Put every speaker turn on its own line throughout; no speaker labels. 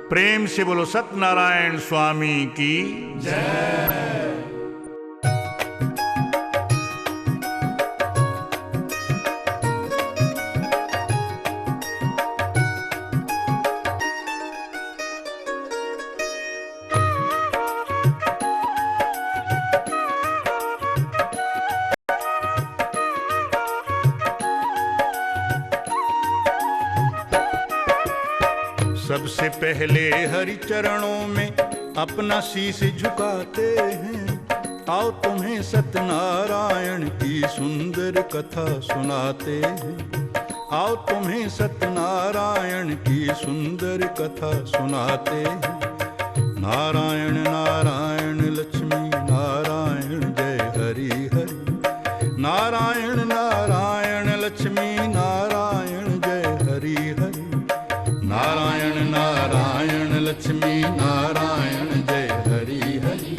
प्रेम से बोलो सत्यनारायण स्वामी की जय। सबसे पहले हरि चरणों में अपना शीश झुकाते हैं। आओ तुम्हें सत्यनारायण की सुंदर कथा सुनाते हैं। आओ तुम्हें सत्यनारायण की सुंदर कथा सुनाते हैं। नारायण नारायण लक्ष्मी नारायण जय हरि हरि। नारायण नारायण लक्ष्मी नारायण जय हरि हरि। नारायण नारायण लक्ष्मी नारायण जय हरि हरि।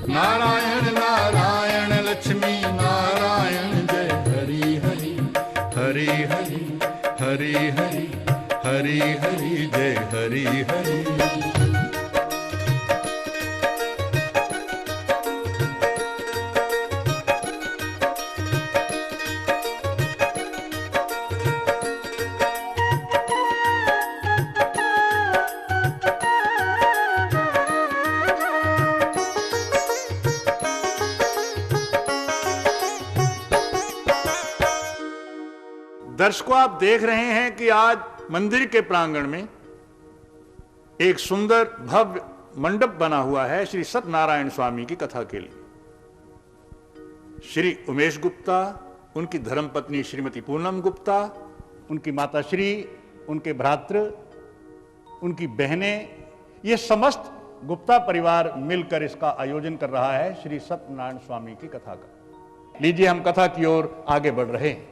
नारायण नारायण लक्ष्मी नारायण जय हरि हरि। हरि हरि हरि हरि हरि हरि जय हरि हरि। दर्शकों, आप देख रहे हैं कि आज मंदिर के प्रांगण में एक सुंदर भव्य मंडप बना हुआ है श्री सत्यनारायण स्वामी की कथा के लिए। श्री उमेश गुप्ता, उनकी धर्मपत्नी श्रीमती पूनम गुप्ता, उनकी माता श्री, उनके भ्रातृ, उनकी बहनें, ये समस्त गुप्ता परिवार मिलकर इसका आयोजन कर रहा है श्री सत्यनारायण स्वामी की कथा का। लीजिए हम कथा की ओर आगे बढ़ रहे हैं।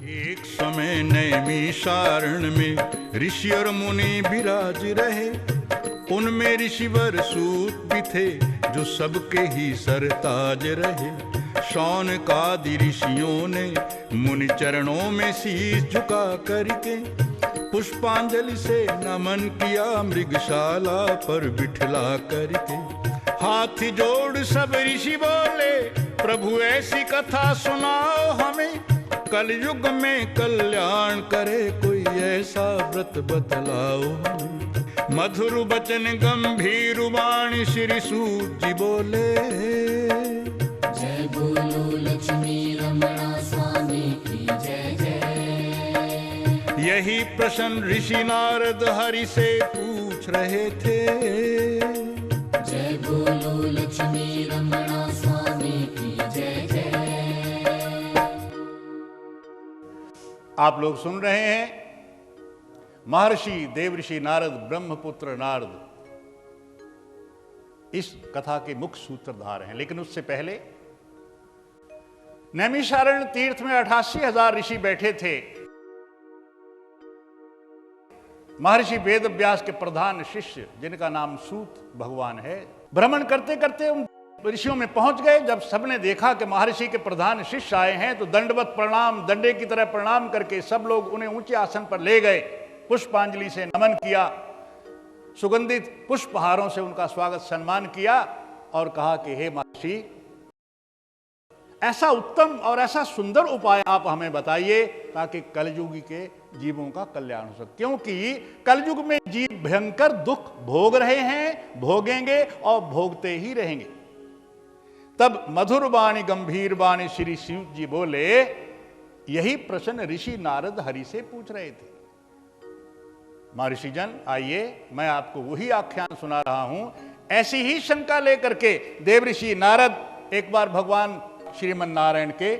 एक समय नैमिषारण्य में ऋषि और मुनि विराज रहे। उनमें ऋषिवर सूत भी थे जो सबके ही सरताज रहे। शौनकादि ऋषियों ने मुनि चरणों में शीश झुका करके पुष्पांजलि से नमन किया मृगशाला पर बिठला करके। हाथ जोड़ सब ऋषि बोले, प्रभु ऐसी कथा सुनाओ हमें। कलयुग में कल्याण करे कोई ऐसा व्रत बतलाओ हमें। मधुर वचन गंभीर वाणी श्री सूत जी बोले।
जय बोलो लक्ष्मी रमणा स्वामी की जय जय।
यही प्रश्न ऋषि नारद हरि से पूछ रहे थे।
जय बोलो लक्ष्मी रमणा स्वामी की जय जय।
आप लोग सुन रहे हैं महर्षि देवऋषि नारद, ब्रह्मपुत्र नारद इस कथा के मुख्य सूत्रधार हैं। लेकिन उससे पहले नैमिषारण्य तीर्थ में 88,000 ऋषि बैठे थे। महर्षि वेदव्यास के प्रधान शिष्य, जिनका नाम सूत भगवान है, भ्रमण करते करते उन ऋषियों में पहुंच गए। जब सबने देखा कि महर्षि के प्रधान शिष्य आए हैं तो दंडवत प्रणाम, डंडे की तरह प्रणाम करके सब लोग उन्हें ऊंचे आसन पर ले गए। पुष्पांजलि से नमन किया, सुगंधित पुष्पहारों से उनका स्वागत सम्मान किया और कहा कि हे महर्षि, ऐसा उत्तम और ऐसा सुंदर उपाय आप हमें बताइए ताकि कलयुगी के जीवों का कल्याण हो सके। क्योंकि कलयुग में जीव भयंकर दुख भोग रहे हैं, भोगेंगे और भोगते ही रहेंगे। तब मधुर वाणी गंभीर वाणी श्री शिव जी बोले। यही प्रश्न ऋषि नारद हरि से पूछ रहे थे। महर्षि जन, आइए मैं आपको वही आख्यान सुना रहा हूं। ऐसी ही शंका लेकर के देवऋषि नारद एक बार भगवान श्रीमन नारायण के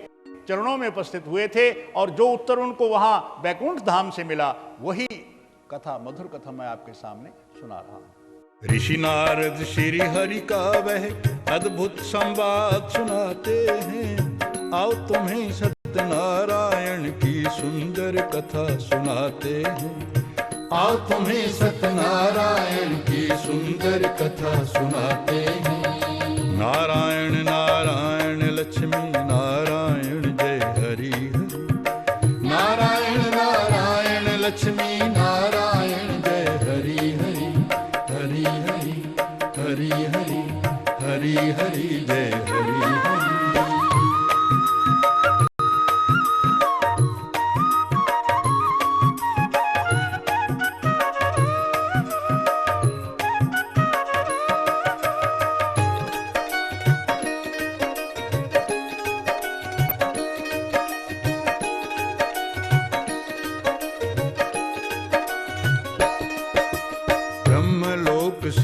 चरणों में उपस्थित हुए थे और जो उत्तर उनको वहां बैकुंठ धाम से मिला, वही कथा, मधुर कथा मैं आपके सामने सुना रहा हूं। ऋषि नारद श्री हरि का वह अद्भुत संवाद सुनाते हैं। आओ तुम्हें सत्यनारायण की सुंदर कथा सुनाते हैं। आओ तुम्हें सत्यनारायण की सुंदर कथा सुनाते हैं। नारायण नारायण लक्ष्मी नारायण जय हरि हरि। नारायण नारायण लक्ष्मी नारायण जय हरि हरि।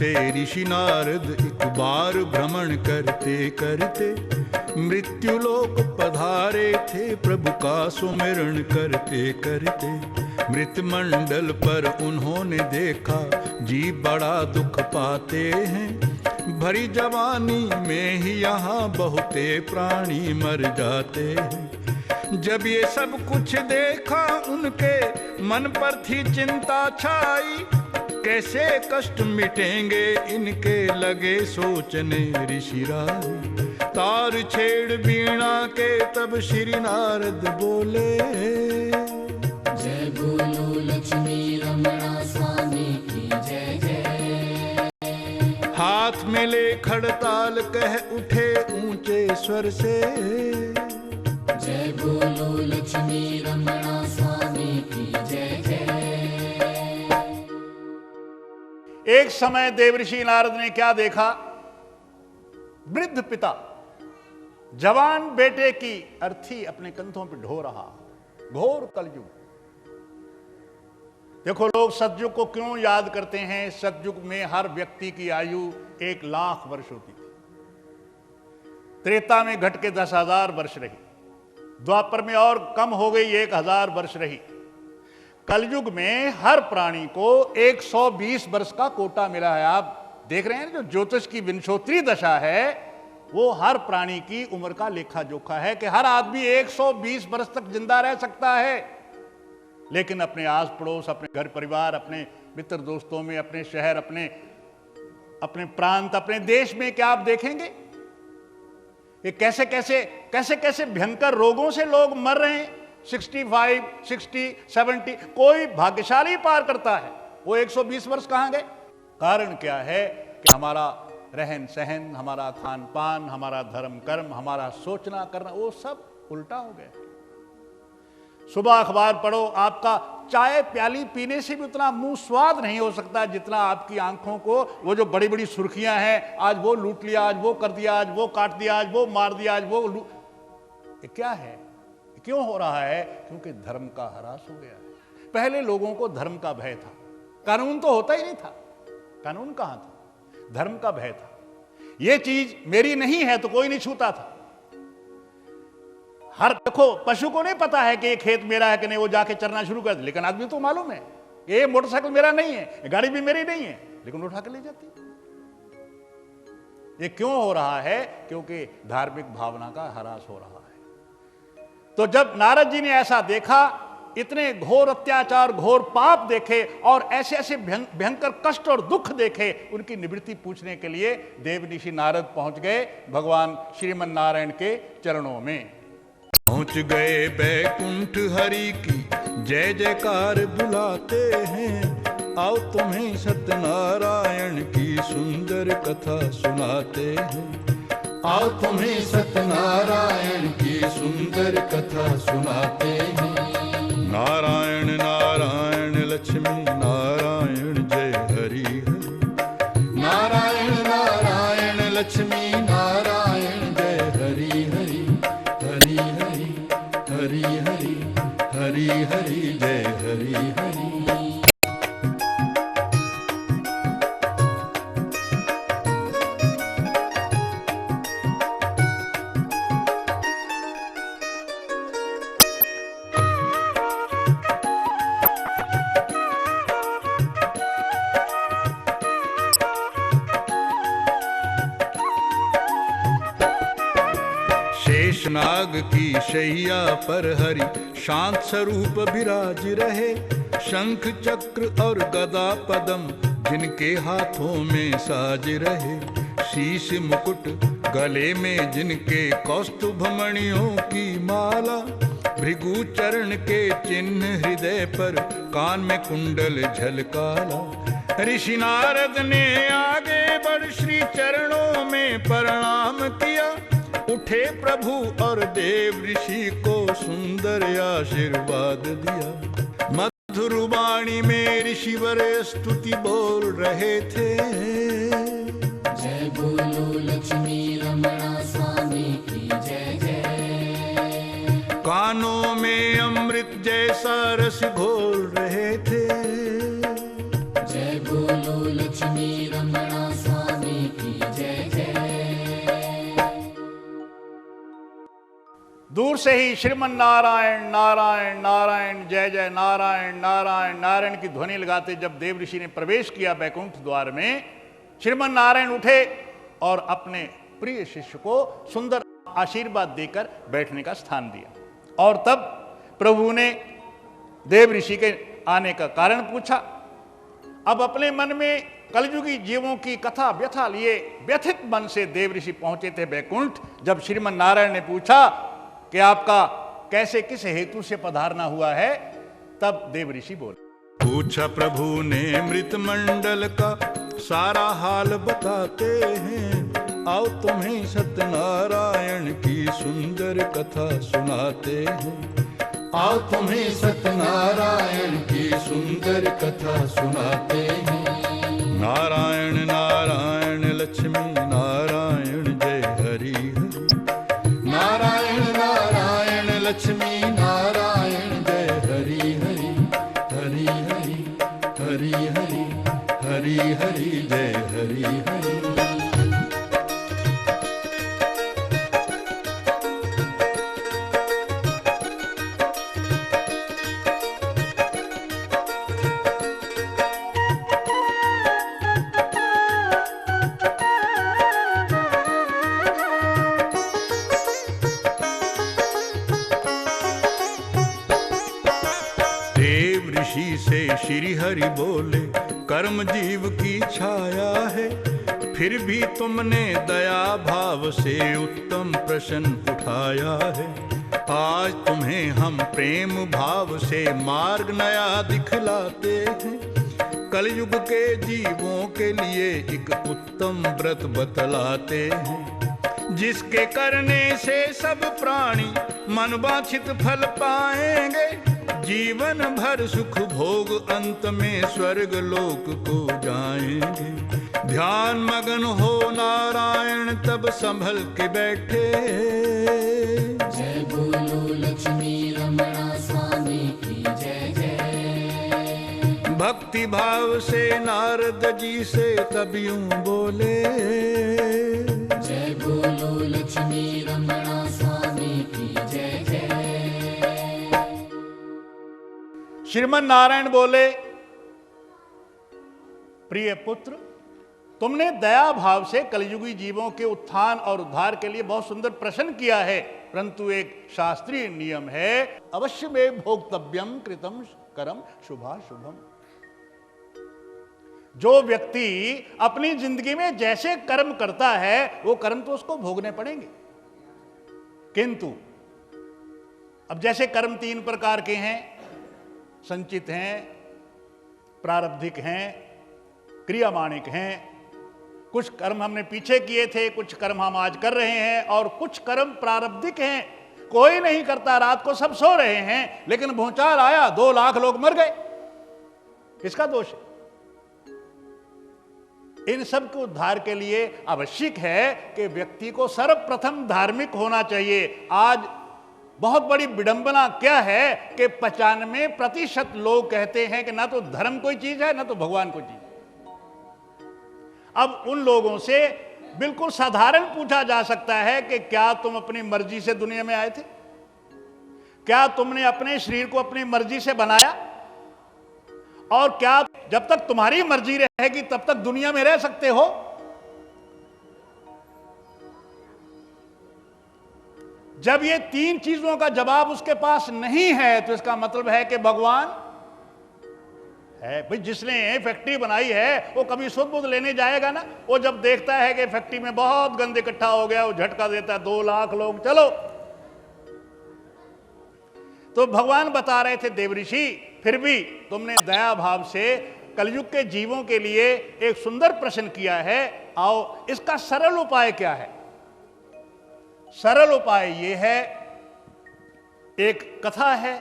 से ऋषि नारद एक बार भ्रमण करते करते मृत्युलोक पधारे थे। प्रभु का सुमिरन करते करते मृत मंडल पर उन्होंने देखा, जी बड़ा दुख पाते हैं। भरी जवानी में ही यहाँ बहुते प्राणी मर जाते हैं। जब ये सब कुछ देखा उनके मन पर थी चिंता छाई, कैसे कष्ट मिटेंगे इनके लगे सोचने ऋषि राय। तार छेड़ वीणा के तब श्री नारद बोले,
जय बोलो लक्ष्मी रमणा स्वामी की जय जय।
हाथ में ले खड़ताल कह उठे ऊंचे स्वर से,
जय बोलो लक्ष्मी रमणा स्वामी की जय जय।
एक समय देवऋषि नारद ने क्या देखा? वृद्ध पिता जवान बेटे की अर्थी अपने कंधों पर ढो रहा। घोर कलयुग। देखो, लोग सतयुग को क्यों याद करते हैं? सतयुग में हर व्यक्ति की आयु 1,00,000 वर्ष होती थी। त्रेता में घट के 10,000 वर्ष रही। द्वापर में और कम हो गई, 1,000 वर्ष रही। कलयुग में हर प्राणी को 120 वर्ष का कोटा मिला है। आप देख रहे हैं जो ज्योतिष की विंशोत्तरी दशा है, वो हर प्राणी की उम्र का लेखा जोखा है कि हर आदमी 120 वर्ष तक जिंदा रह सकता है। लेकिन अपने आस पड़ोस, अपने घर परिवार, अपने मित्र दोस्तों में, अपने शहर, अपने प्रांत, अपने देश में क्या आप देखेंगे ये कैसे कैसे भयंकर रोगों से लोग मर रहे हैं। 65, 60, 70 कोई भाग्यशाली पार करता है, वो 120 वर्ष कहां गए? कारण क्या है कि हमारा रहन सहन, हमारा खान पान, हमारा धर्म कर्म, हमारा सोचना करना, वो सब उल्टा हो गया। सुबह अखबार पढ़ो, आपका चाय प्याली पीने से भी उतना मुंह स्वाद नहीं हो सकता जितना आपकी आंखों को वो जो बड़ी बड़ी सुर्खियां हैं, आज वो लूट लिया, आज वो कर दिया, आज वो काट दिया, आज वो मार दिया, आज वो ये क्या है? क्यों हो रहा है? क्योंकि धर्म का ह्रास हो गया है। पहले लोगों को धर्म का भय था, कानून तो होता ही नहीं था। कानून कहां था? धर्म का भय था। यह चीज मेरी नहीं है तो कोई नहीं छूता था। हर देखो, पशु को नहीं पता है कि ये खेत मेरा है कि नहीं, वो जाके चरना शुरू कर दे। लेकिन आदमी तो मालूम है ये मोटरसाइकिल मेरा नहीं है, गाड़ी भी मेरी नहीं है, लेकिन उठा के ले जाती। ये क्यों हो रहा है? क्योंकि धार्मिक भावना का ह्रास हो रहा है। तो जब नारद जी ने ऐसा देखा, इतने घोर अत्याचार, घोर पाप देखे और ऐसे ऐसे भयंकर कष्ट और दुख देखे, उनकी निवृत्ति पूछने के लिए देवऋषि नारद पहुंच गए भगवान श्रीमन नारायण के चरणों में।
पहुंच गए बैकुंठ हरि की जय जयकार बुलाते हैं। आओ तुम्हें सत्यनारायण की सुंदर कथा सुनाते हैं। आओ तुम्हें सत्यनारायण की सुंदर कथा सुनाते हैं। नारायण नारायण लक्ष्मी नारायण जय हरि हरि। नारायण नारायण लक्ष्मी नारायण जय हरि हरि। हरि हरि हरि हरि हरि हरि जय हरि हरि। शेषनाग की शैया पर हरि शांत स्वरूप विराज रहे। शंख चक्र और गदा पदम जिनके हाथों में साज रहे। शीश मुकुट गले में जिनके कौस्तुभ मणियों की माला। भृगु चरण के चिन्ह हृदय पर, कान में कुंडल झलकाला। ऋषि नारद ने आगे बढ़ श्री चरणों में प्रणाम किया। उठे प्रभु और देव ऋषि को सुंदर आशीर्वाद दिया। मधुर वाणी में ऋषिवर स्तुति बोल रहे थे।
जय बोलो लक्ष्मी रमणा स्वामी की जय जय।
कानों में अमृत जैसा रस घोल रहे थे।
जय बोलो लक्ष्मी रमणा
दूर से ही श्रीमन नारायण नारायण नारायण जय जय नारायण नारायण नारायण की ध्वनि लगाते जब देव ऋषि ने प्रवेश किया बैकुंठ द्वार में, श्रीमन नारायण उठे और अपने प्रिय शिष्य को सुंदर आशीर्वाद देकर बैठने का स्थान दिया। और तब प्रभु ने देव ऋषि के आने का कारण पूछा। अब अपने मन में कलयुगी जीवों की कथा व्यथा लिए व्यथित मन से देव ऋषि पहुंचे थे बैकुंठ। जब श्रीमन नारायण ने पूछा कि आपका कैसे किस हेतु से पधारना हुआ है, तब देव ऋषि बोले।
पूछा प्रभु ने मृत मंडल का सारा हाल बताते हैं, आओ तुम्हें सत्यनारायण की सुंदर कथा सुनाते हैं। आओ तुम्हें सत्यनारायण की सुंदर कथा सुनाते हैं। नारायण नारायण लक्ष्मी नारायण जय हरि हरि। नारायण नारायण लक्ष्मी नारायण जय हरि हरि। हरि हरि हरि हरि हरि हरि जय हरि हरि। श्री हरि बोले, कर्म जीव की छाया है, फिर भी तुमने दया भाव से उत्तम प्रश्न उठाया है। आज तुम्हें हम प्रेम भाव से मार्ग नया दिखलाते हैं। कलयुग के जीवों के लिए एक उत्तम व्रत बतलाते हैं, जिसके करने से सब प्राणी मनवांछित फल पाएंगे। जीवन भर सुख भोग अंत में स्वर्ग लोक को जाएंगे। ध्यान मगन हो नारायण तब संभल के बैठे।
जय बोलो लक्ष्मी रमणा स्वामी की जय जय।
भक्ति भाव से नारद जी से तब यूं बोले।
जय बोलो लक्ष्मी रमणा स्वामी की जय जय।
श्रीमन नारायण बोले, प्रिय पुत्र, तुमने दया भाव से कलयुगी जीवों के उत्थान और उद्धार के लिए बहुत सुंदर प्रश्न किया है, परंतु एक शास्त्रीय नियम है, अवश्य में भोक्तव्यम कृतम कर्म शुभाशुभम। जो व्यक्ति अपनी जिंदगी में जैसे कर्म करता है वो कर्म तो उसको भोगने पड़ेंगे, किंतु अब जैसे कर्म 3 प्रकार के हैं, संचित हैं, प्रारब्धिक हैं, क्रियामाणिक हैं। कुछ कर्म हमने पीछे किए थे, कुछ कर्म हम आज कर रहे हैं, और कुछ कर्म प्रारब्धिक हैं। कोई नहीं करता, रात को सब सो रहे हैं, लेकिन भूचाल आया, 2 लाख लोग मर गए। किसका दोष है? इन सब के उद्धार के लिए आवश्यक है कि व्यक्ति को सर्वप्रथम धार्मिक होना चाहिए। आज बहुत बड़ी विडंबना क्या है कि 95% लोग कहते हैं कि ना तो धर्म कोई चीज है ना तो भगवान कोई चीज है। अब उन लोगों से बिल्कुल साधारण पूछा जा सकता है कि क्या तुम अपनी मर्जी से दुनिया में आए थे? क्या तुमने अपने शरीर को अपनी मर्जी से बनाया? और क्या जब तक तुम्हारी मर्जी रहेगी तब तक दुनिया में रह सकते हो? जब ये 3 चीजों का जवाब उसके पास नहीं है तो इसका मतलब है कि भगवान है। भाई जिसने फैक्ट्री बनाई है वो कभी सुध बुध लेने जाएगा ना? वो जब देखता है कि फैक्ट्री में बहुत गंद इकट्ठा हो गया, वो झटका देता है, 2 लाख लोग चलो। तो भगवान बता रहे थे, देव ऋषि, फिर भी तुमने दया भाव से कलयुग के जीवों के लिए एक सुंदर प्रश्न किया है। आओ, इसका सरल उपाय क्या है? सरल उपाय यह है, एक कथा है,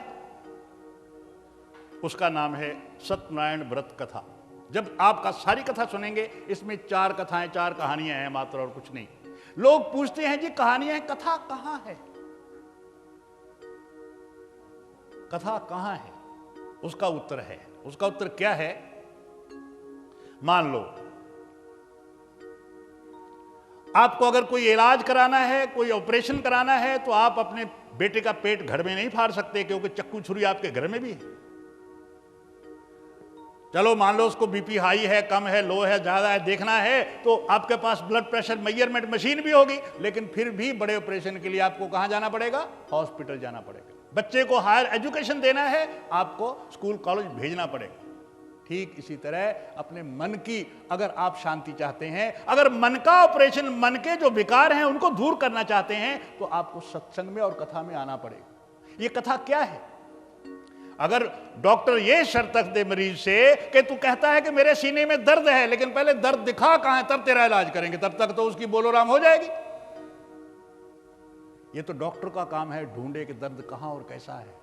उसका नाम है सत्यनारायण व्रत कथा। जब आपका सारी कथा सुनेंगे, इसमें 4 कथाएं, 4 कहानियां हैं मात्र, और कुछ नहीं। लोग पूछते हैं जी कहानियां हैं, कथा कहां है? कथा कहां है? उसका उत्तर है। उसका उत्तर क्या है? मान लो आपको अगर कोई इलाज कराना है, कोई ऑपरेशन कराना है, तो आप अपने बेटे का पेट घर में नहीं फाड़ सकते क्योंकि चक्कू छुरी आपके घर में भी है। चलो मान लो उसको बीपी हाई है, कम है, लो है, ज्यादा है, देखना है तो आपके पास ब्लड प्रेशर मेजरमेंट मशीन भी होगी, लेकिन फिर भी बड़े ऑपरेशन के लिए आपको कहां जाना पड़ेगा? हॉस्पिटल जाना पड़ेगा। बच्चे को हायर एजुकेशन देना है, आपको स्कूल कॉलेज भेजना पड़ेगा। ठीक इसी तरह अपने मन की अगर आप शांति चाहते हैं, अगर मन का ऑपरेशन, मन के जो विकार हैं उनको दूर करना चाहते हैं, तो आपको सत्संग में और कथा में आना पड़ेगा। ये कथा क्या है? अगर डॉक्टर ये शर्त रख दे मरीज से कि तू कहता है कि मेरे सीने में दर्द है, लेकिन पहले दर्द दिखा कहां है, तब तेरा इलाज करेंगे, तब तक तो उसकी बोलोराम हो जाएगी। ये तो डॉक्टर का काम है, ढूंढे कि दर्द कहां और कैसा है।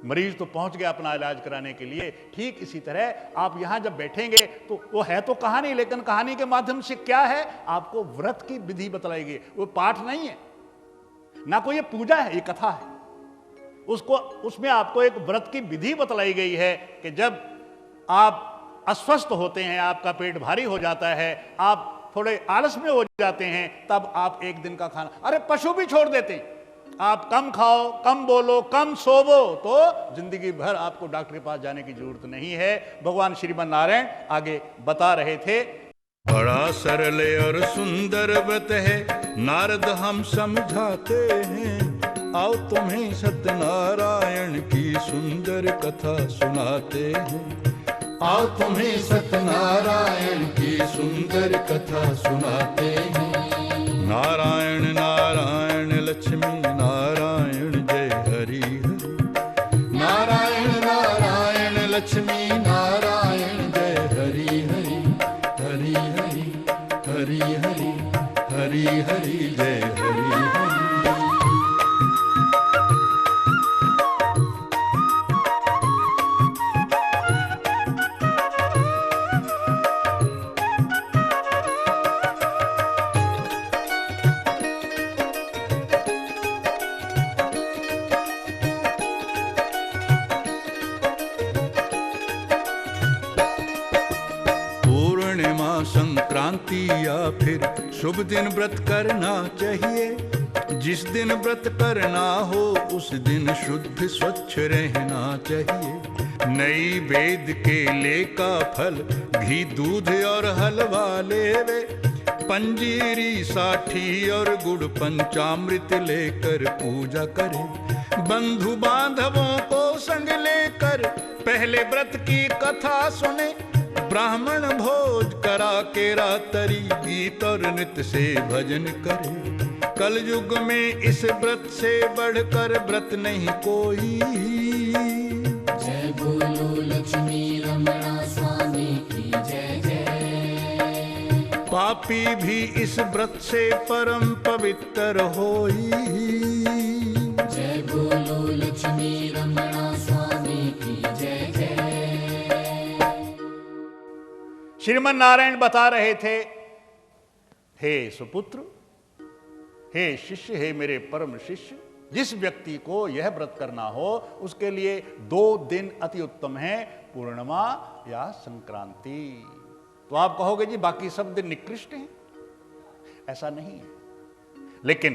मरीज तो पहुंच गया अपना इलाज कराने के लिए। ठीक इसी तरह आप यहां जब बैठेंगे तो वो है तो कहानी, लेकिन कहानी के माध्यम से क्या है? आपको व्रत की विधि बतलाई गई। वो पाठ नहीं है, ना कोई ये पूजा है, ये कथा है। उसमें आपको एक व्रत की विधि बतलाई गई है कि जब आप अस्वस्थ होते हैं, आपका पेट भारी हो जाता है, आप थोड़े आलस में हो जाते हैं, तब आप एक दिन का खाना, अरे पशु भी छोड़ देते हैं, आप कम खाओ, कम बोलो, कम सोवो, तो जिंदगी भर आपको डॉक्टर के पास जाने की जरूरत नहीं है। भगवान श्रीमन नारायण आगे बता रहे थे,
बड़ा सरल और सुंदर व्रत है, नारद हम समझाते हैं, आओ तुम्हें सत्यनारायण की सुंदर कथा सुनाते हैं। आओ तुम्हें सत्यनारायण की सुंदर कथा सुनाते हैं। नारायण नारायण लक्ष्मी नारायण जय हरि हरि। नारायण नारायण लक्ष्मी नारायण जय हरि हरि। हरि हरि हरि हरि हरि हरि जय हरि हरि। संक्रांति या फिर शुभ दिन व्रत करना चाहिए। जिस दिन व्रत करना हो उस दिन शुद्ध स्वच्छ रहना चाहिए। नई वेद केले का फल, घी दूध और हलवा लेवे, पंजीरी साठी और गुड़ पंचामृत लेकर पूजा करे। बंधु बांधवों को संग लेकर पहले व्रत की कथा सुने। ब्राह्मण भोज करा के रात्रि गीत और नृत्य से भजन करे। कलयुग में इस व्रत से बढ़कर व्रत नहीं कोई।
जय बोलो लक्ष्मी रमणा स्वामी की जय जय।
पापी भी इस व्रत से परम पवित्र होई।
जय बोलो लक्ष्मी रमणा स्वामी की जय जय।
श्रीमन नारायण बता रहे थे, हे सुपुत्र, हे शिष्य, हे मेरे परम शिष्य, जिस व्यक्ति को यह व्रत करना हो उसके लिए 2 दिन अति उत्तम है, पूर्णिमा या संक्रांति। तो आप कहोगे जी बाकी सब दिन निकृष्ट हैं। ऐसा नहीं है, लेकिन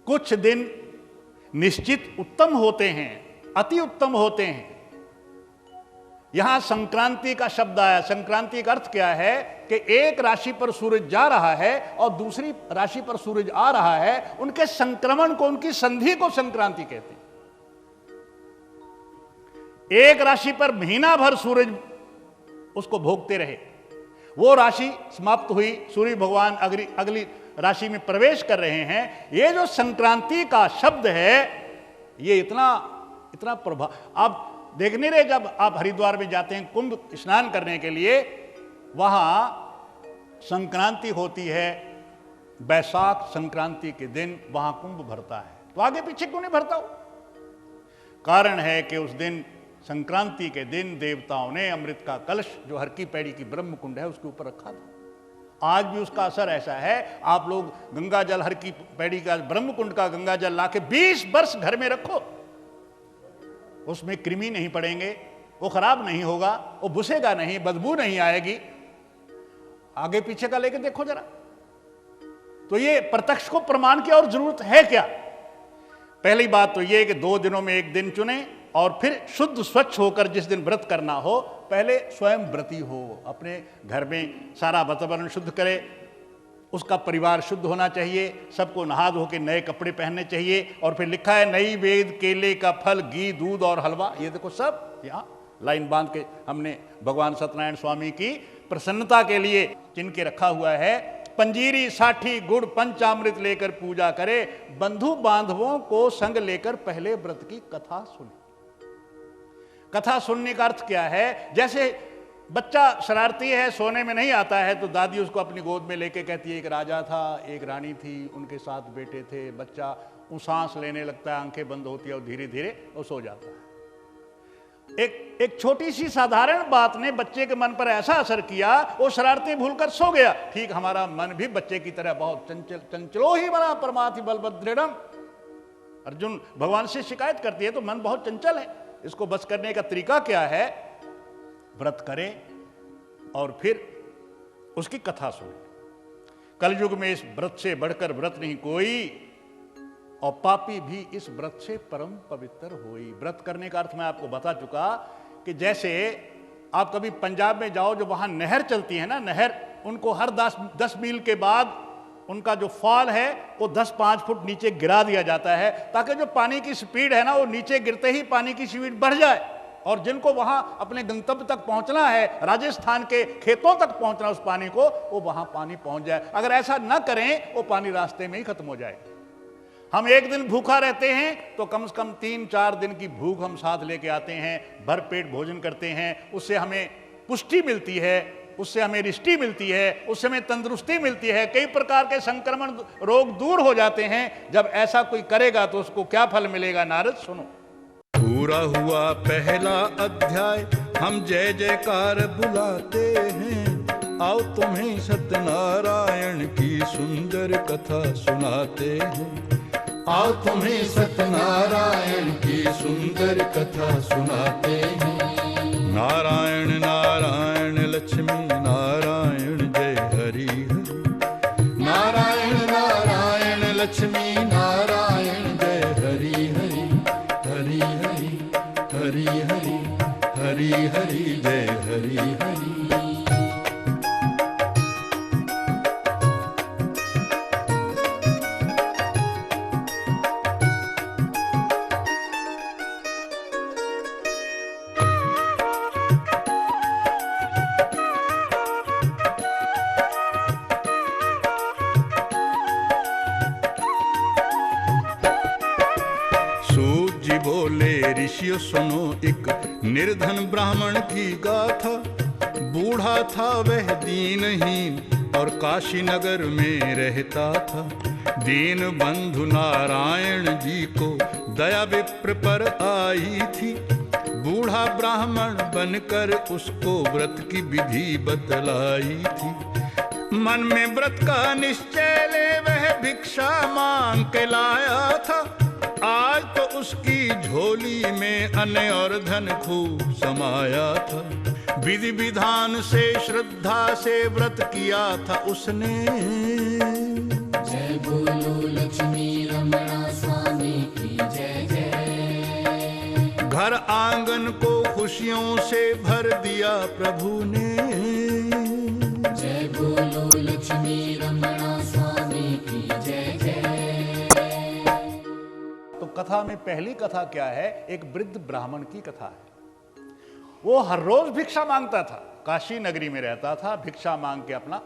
कुछ दिन निश्चित उत्तम होते हैं, अति उत्तम होते हैं। यहां संक्रांति का शब्द आया। संक्रांति का अर्थ क्या है कि एक राशि पर सूरज जा रहा है और दूसरी राशि पर सूरज आ रहा है, उनके संक्रमण को, उनकी संधि को संक्रांति कहते हैं। एक राशि पर महीना भर सूरज उसको भोगते रहे, वो राशि समाप्त हुई, सूर्य भगवान अगली राशि में प्रवेश कर रहे हैं। ये जो संक्रांति का शब्द है, ये इतना प्रभाव आप देख नहीं रहे। जब आप हरिद्वार में जाते हैं कुंभ स्नान करने के लिए, वहां संक्रांति होती है, बैसाख संक्रांति के दिन वहां कुंभ भरता है। तो आगे पीछे क्यों नहीं भरता हो? कारण है कि उस दिन, संक्रांति के दिन, देवताओं ने अमृत का कलश जो हर की पैड़ी की ब्रह्म कुंड है उसके ऊपर रखा था। आज भी उसका असर ऐसा है। आप लोग गंगा जल, हर की पैड़ी का ब्रह्म कुंड का गंगा जल लाके 20 वर्ष घर में रखो, उसमें कृमि नहीं पड़ेंगे, वो खराब नहीं होगा, वो बुसेगा नहीं, बदबू नहीं आएगी। आगे पीछे का लेके देखो जरा। तो ये प्रत्यक्ष को प्रमाण की और जरूरत है क्या? पहली बात तो ये कि 2 दिनों में एक दिन चुने और फिर शुद्ध स्वच्छ होकर जिस दिन व्रत करना हो पहले स्वयं व्रती हो, अपने घर में सारा वातावरण शुद्ध करे, उसका परिवार शुद्ध होना चाहिए, सबको नहा धो के नए कपड़े पहनने चाहिए। और फिर लिखा है नई वेद केले का फल घी दूध और हलवा, ये देखो सब यहाँ लाइन बांध के हमने भगवान सत्यनारायण स्वामी की प्रसन्नता के लिए चिन्ह के रखा हुआ है। पंजीरी साठी गुड़ पंचामृत लेकर पूजा करे, बंधु बांधवों को संग लेकर पहले व्रत की कथा सुने। कथा सुनने का अर्थ क्या है? जैसे बच्चा शरारती है, सोने में नहीं आता है, तो दादी उसको अपनी गोद में लेके कहती है एक राजा था, एक रानी थी, उनके 7 बेटे थे। बच्चा सांस लेने लगता है, आंखें बंद होती है और धीरे धीरे वो सो जाता है। एक छोटी सी साधारण बात ने बच्चे के मन पर ऐसा असर किया, वो शरारती भूलकर सो गया। ठीक हमारा मन भी बच्चे की तरह बहुत चंचल, चंचलो ही बना परमाति बलभद्रम। अर्जुन भगवान से शिकायत करती है तो मन बहुत चंचल है, इसको बस करने का तरीका क्या है? व्रत करे और फिर उसकी कथा सुने। कलयुग में इस व्रत से बढ़कर व्रत नहीं कोई, और पापी भी इस व्रत से परम पवित्र होई। व्रत करने का अर्थ मैं आपको बता चुका कि जैसे आप कभी पंजाब में जाओ, जो वहां नहर चलती है ना, नहर, उनको हर 10 मील के बाद उनका जो फॉल है वो 10-5 फुट नीचे गिरा दिया जाता है, ताकि जो पानी की स्पीड है ना, वो नीचे गिरते ही पानी की स्पीड बढ़ जाए। और जिनको वहां अपने गंतव्य तक पहुंचना है, राजस्थान के खेतों तक पहुंचना उस पानी को, वो वहां पानी पहुंच जाए। अगर ऐसा न करें, वो पानी रास्ते में ही खत्म हो जाए। हम एक दिन भूखा रहते हैं तो कम से कम 3-4 दिन की भूख हम साथ लेके आते हैं, भर पेट भोजन करते हैं, उससे हमें पुष्टि मिलती है, उससे हमें रिष्टि मिलती है, उससे हमें तंदुरुस्ती मिलती है, कई प्रकार के संक्रमण रोग दूर हो जाते हैं। जब ऐसा कोई करेगा तो उसको क्या फल मिलेगा? नारद सुनो।
पूरा हुआ पहला अध्याय, हम जय जयकार बुलाते हैं, आओ तुम्हें सत्यनारायण की सुंदर कथा सुनाते हैं। आओ तुम्हें सत्यनारायण की सुंदर कथा सुनाते हैं। नारायण नारायण लक्ष्मी नारायण जय हरि हरि। नारायण नारायण लक्ष्मी नारायण जय हरि हरि। हरि हरि हरि हरि हरि हरि जय हरि हरि। बोले ऋषियों सुनो एक निर्धन ब्राह्मण की गाथा। बूढ़ा था वह दीनहीन और काशी नगर में रहता था। दीन बंधु नारायण जी को दया विप्र पर आई थी। बूढ़ा ब्राह्मण बनकर उसको व्रत की विधि बतलाई थी। मन में व्रत का निश्चय ले वह भिक्षा मांग के लाया था। आज तो उसकी झोली में अन्न और धन खूब समाया था। विधि विधान से श्रद्धा से व्रत किया था उसने।
जय बोलो लक्ष्मी रमणा स्वामी की जय जय।
घर आंगन को खुशियों से भर दिया प्रभु ने।
जय बोलो लक्ष्मी रमणा स्वामी की जय जय।
तो कथा में पहली कथा क्या है? एक वृद्ध ब्राह्मण की कथा है। वो हर रोज भिक्षा मांगता था, काशी नगरी में रहता था, भिक्षा मांग के अपना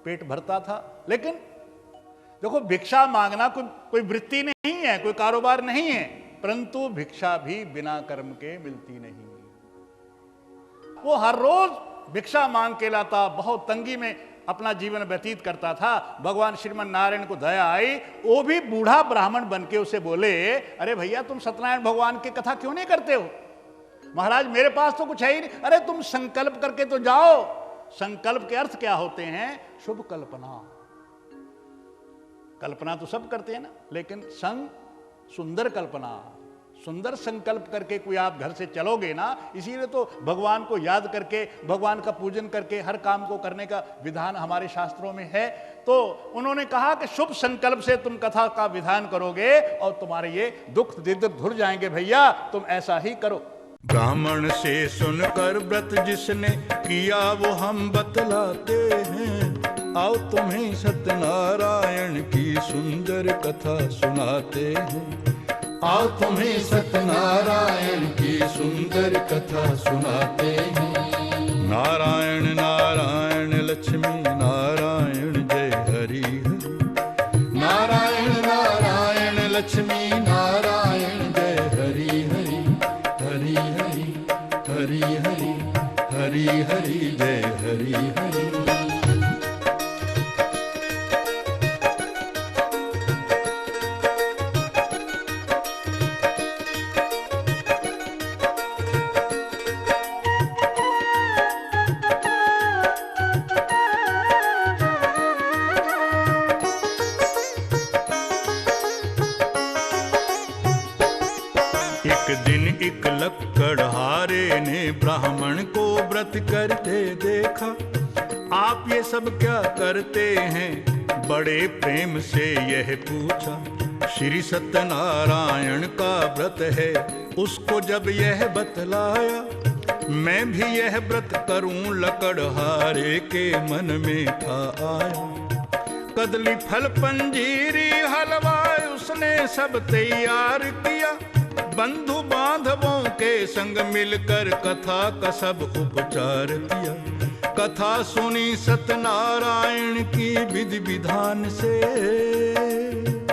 पेट भरता था। लेकिन देखो, भिक्षा मांगना कोई वृत्ति नहीं है, कोई कारोबार नहीं है, परंतु भिक्षा भी बिना कर्म के मिलती नहीं। वो हर रोज भिक्षा मांग के लाता, बहुत तंगी में अपना जीवन व्यतीत करता था। भगवान श्रीमन नारायण को दया आई, वो भी बूढ़ा ब्राह्मण बन के उसे बोले, अरे भैया तुम सत्यनारायण भगवान की कथा क्यों नहीं करते हो? महाराज मेरे पास तो कुछ है ही नहीं। अरे तुम संकल्प करके तो जाओ। संकल्प के अर्थ क्या होते हैं? शुभ कल्पना। कल्पना तो सब करते हैं ना, लेकिन संग सुंदर कल्पना, सुंदर संकल्प करके कोई आप घर से चलोगे ना, इसीलिए तो भगवान को याद करके, भगवान का पूजन करके हर काम को करने का विधान हमारे शास्त्रों में है। तो उन्होंने कहा कि शुभ संकल्प से तुम कथा का विधान करोगे और तुम्हारे ये दुख दरिद्र धुल जाएंगे भैया, तुम ऐसा ही करो।
ब्राह्मण से सुनकर व्रत जिसने किया वो हम बतलाते हैं, आओ तुम्हें सत्यनारायण की सुंदर कथा सुनाते हैं। आओ तुम्हें सत्यनारायण की सुंदर कथा सुनाते हैं। नारायण नारायण लक्ष्मी नारायण जय हरि हरि। नारायण नारायण लक्ष्मी नारायण जय हरि हरि। हरि हरि हरि हरि हरि हरि जय हरि हरि। एक दिन एक लक्कड़हारे ने ब्राह्मण को व्रत करते देखा। आप ये सब क्या करते हैं? बड़े प्रेम से यह पूछा। श्री सत्यनारायण का व्रत है, उसको जब यह बतलाया। मैं भी यह व्रत करूं लकड़हारे के मन में था आया। कदली फल पंजीरी हलवा उसने सब तैयार किया। बंधु बांधवों के संग मिलकर कथा का सब उपचार किया। कथा सुनी सत्यनारायण की विधि विधान से।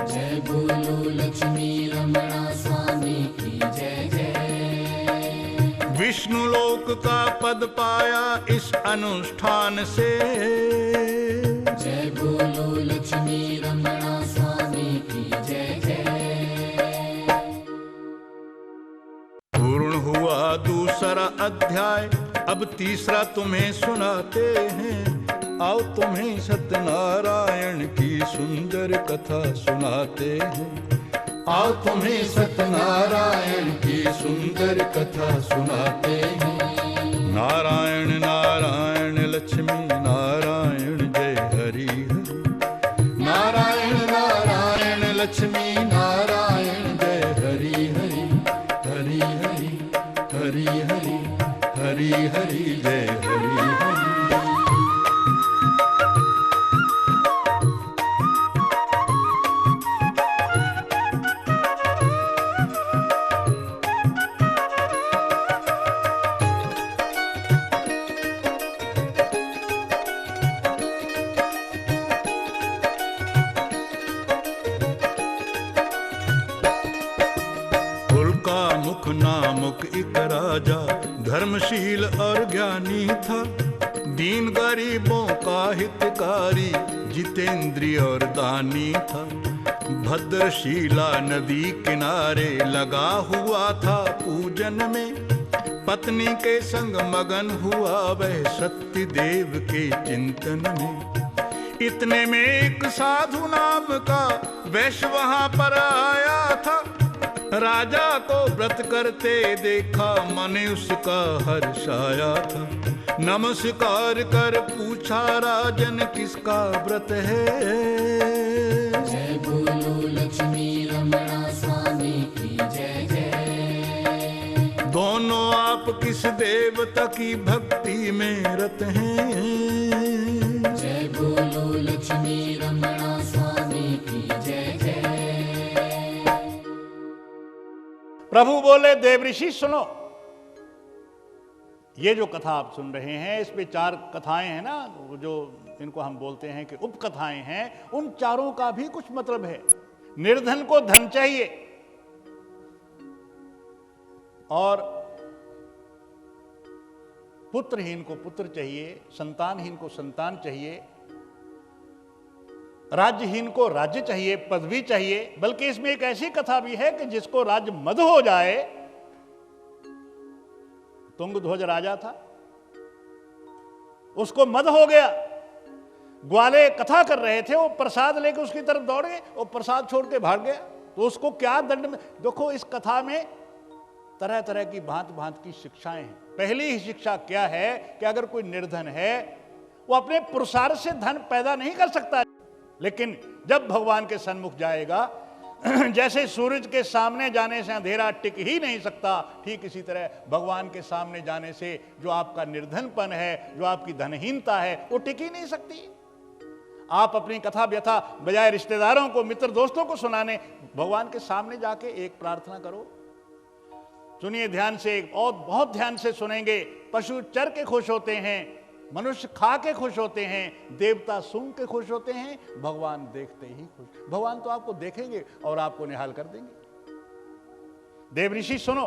जय बोलो लक्ष्मी रमणा स्वामी की जय जय।
विष्णु लोक का पद पाया इस अनुष्ठान से।
जय बोलो लक्ष्मी रमणा स्वामी की जय जय।
पूर्ण हुआ दूसरा अध्याय, अब तीसरा तुम्हें सुनाते हैं। आओ तुम्हें सत्यनारायण की सुंदर कथा सुनाते हैं। आओ तुम्हें सत्यनारायण की सुंदर कथा सुनाते हैं। नारायण नारायण लक्ष्मी नारायण जय हरि हरि। नारायण नारायण लक्ष्मी नारायण जय हरि हरि। हरि हरि हरि हरि हरि हरि जय हरि हरि। मुख नामक एक राजा धर्मशील और ज्ञानी था। दीन गरीबों का हितकारी जितेंद्रिय और दानी था। भद्रशीला नदी किनारे लगा हुआ था पूजन में। पत्नी के संग मगन हुआ वह सत्य देव के चिंतन में। इतने में एक साधु नाम का वैश्य वहां पर आया था। राजा को व्रत करते देखा, मन उसका हर्षाया था। नमस्कार कर पूछा राजन किसका व्रत है?
जय बोलो लक्ष्मी रमणा स्वामी की जय जय।
दोनों आप किस देवता की भक्ति में रत हैं?
जय बोलो लक्ष्मी रमणा स्वामी की जय जय।
प्रभु बोले देवऋषि सुनो, ये जो कथा आप सुन रहे हैं इसमें 4 कथाएं हैं ना, जो इनको हम बोलते हैं कि उपकथाएं हैं। उन चारों का भी कुछ मतलब है। निर्धन को धन चाहिए और पुत्रहीन को पुत्र चाहिए, संतानहीन को संतान चाहिए, राज्यहीन को राज्य चाहिए, पदवी चाहिए। बल्कि इसमें एक ऐसी कथा भी है कि जिसको राज्य मद हो जाए। तुंगध्वज राजा था, उसको मद हो गया। ग्वाले कथा कर रहे थे, वो प्रसाद लेकर उसकी तरफ दौड़ गए, वो प्रसाद छोड़ के भाग गया। तो उसको क्या दंड में, देखो इस कथा में तरह तरह की भांत भांत की शिक्षाएं हैं। पहली ही शिक्षा क्या है कि अगर कोई निर्धन है वो अपने पुरुषार्थ से धन पैदा नहीं कर सकता, लेकिन जब भगवान के सन्मुख जाएगा, जैसे सूरज के सामने जाने से अंधेरा टिक ही नहीं सकता, ठीक इसी तरह भगवान के सामने जाने से जो आपका निर्धनपन है, जो आपकी धनहीनता है, वो टिक ही नहीं सकती। आप अपनी कथा व्यथा बजाय रिश्तेदारों को, मित्र दोस्तों को सुनाने, भगवान के सामने जाके एक प्रार्थना करो। सुनिए ध्यान से, बहुत ध्यान से सुनेंगे। पशु चर के खुश होते हैं, मनुष्य खा के खुश होते हैं, देवता सूंघ के खुश होते हैं, भगवान देखते ही खुश। भगवान तो आपको देखेंगे और आपको निहाल कर देंगे। देव ऋषि सुनो,